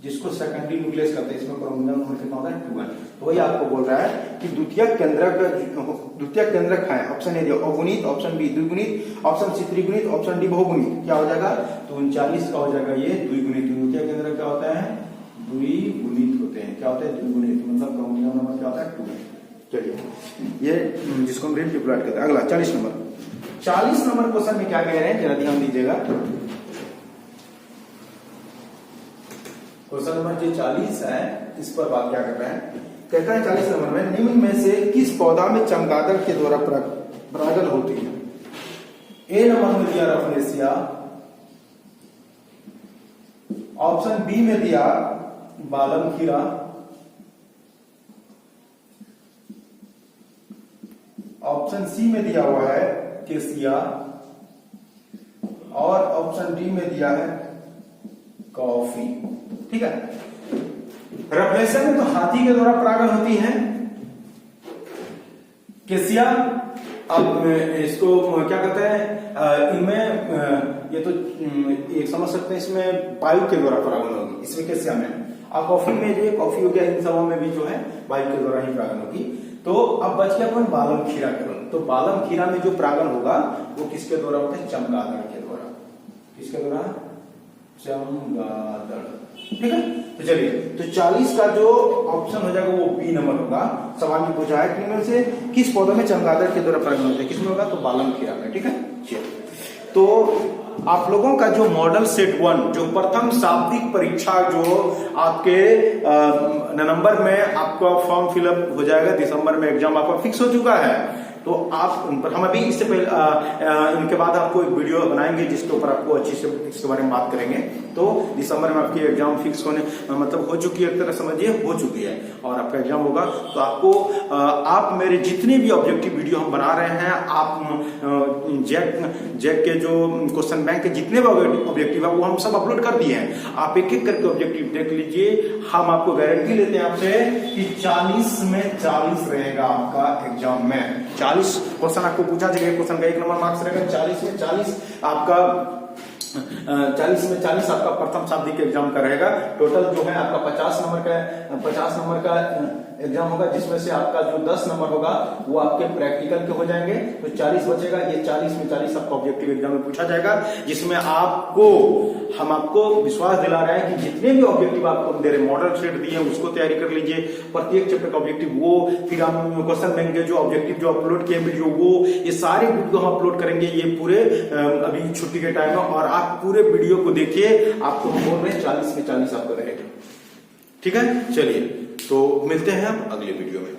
जिसको सेकेंडरी न्यूक्लियस कहते हैं। इसमें क्रोमोसोम नंबर कितना होता है 2n। तो वही आपको बोल रहा है कि द्वितीयक केंद्रक है, ऑप्शन ए अगुणित, ऑप्शन बी द्विगुणित, ऑप्शन सी त्रिगुणित, ऑप्शन डी बहुगुणित। क्या हो जाएगा तो 39 का हो जाएगा ये द्विगुणित। द्वितीयक केंद्रक क्या होता है द्विगुणित होते हैं। क्या होता है द्विगुणित, मतलब क्रोमोसोम नंबर क्या होता है 2n। चलिए ये जिसको हम रेट डिप्लॉयड कहते हैं। अगला 40 नंबर। 40 नंबर क्वेश्चन में क्या कह रहे हैं जरा ध्यान दीजिएगा। क्वेश्चन नंबर जो 40 है इस पर बात क्या कर रहे हैं, कहता है 40 नंबर में निम्न में से किस पौधा में चमगादड़ के द्वारा परागण होती है। ए नंबर में दिया रफनेसिया, ऑप्शन बी में दिया बालम खीरा, ऑप्शन सी में दिया हुआ है केसिया, और ऑप्शन डी में दिया है कॉफी। ठीक है। रेप्लेशन में तो हाथी के द्वारा परागण होती है। केसिया, अब इसको क्या कहते हैं इनमें ये तो एक समझ सकते हैं इसमें वायु के द्वारा परागण होगी, इसमें केसिया में। और कॉफी में जो कॉफी हो गया, इन सबों में भी जो है वायु के द्वारा ही परागण होगी। तो अब बच गया अपन बालम खीरा करण। तो बालम खीरा में जो परागण होगा वो किसके द्वारा होता है चमगादड़ के द्वारा। किसके द्वारा चमगादड़। ठीक है। तो चलिए तो 40 का जो ऑप्शन हो जाएगा वो बी नंबर होगा। सवाल में पूछा है कि से किस पौधे में चमगादड़ के द्वारा परागण होता है, किसमें होगा तो बालम खीरा में। ठीक है। चलिए तो आप लोगों का जो मॉडल सेट 1 जो प्रथम शाब्दिक परीक्षा जो आपके नवंबर में आपका फॉर्म फिलअप हो जाएगा, दिसंबर में एग्जाम आपका फिक्स हो चुका है। तो आप हम अभी इससे पहले इनके बाद आपको एक वीडियो बनाएंगे जिसके ऊपर आपको अच्छी से इसके बारे में बात करेंगे। तो दिसंबर में आपकी एग्जाम फिक्स होने मतलब हो चुकी है, एक तरह समझिए हो चुकी है, और आपका एग्जाम होगा। तो आपको आप मेरे जितने भी ऑब्जेक्टिव वीडियो हम बना रहे हैं, आप जैक के जो क्वेश्चन बैंक के जितने भी ऑब्जेक्टिव है वो हम सब अपलोड कर दिए हैं। आप एक एक करके ऑब्जेक्टिव देख लीजिए। हम आपको गारंटी लेते हैं आपसे कि 40 में 40 रहेगा आपका एग्जाम में। 40 क्वेश्चन आपको पूछा जाएगा, क्वेश्चन का 1 नंबर मार्क्स रहेगा। 40 में 40 आपका 40 में 40 आपका प्रथम शाब्दिक एग्जाम का रहेगा। टोटल जो है आपका 50 नंबर का एग्जाम होगा, जिसमें से आपका जो 10 नंबर होगा वो आपके प्रैक्टिकल के हो जाएंगे। तो 40 बचेगा। ये 40 में 40 आपका ऑब्जेक्टिव एग्जाम में पूछा जाएगा, जिसमें हम आपको विश्वास दिला रहे हैं कि जितने भी ऑब्जेक्टिव आपको दे रहे मॉडल सेट दिए उसको तैयारी कर लीजिए। प्रत्येक चैप्टर का ऑब्जेक्टिव वो, फिर हम क्वेश्चन बैंक के जो ऑब्जेक्टिव जो अपलोड किए वीडियो वो, ये सारे वीडियो हम अपलोड करेंगे ये पूरे अभी छुट्टी के टाइम में। और आप पूरे वीडियो को देखिए, आपको बोल रहे हैं 40 में 40 आपका रहेगा। ठीक है। चलिए तो मिलते हैं हम अगले वीडियो में।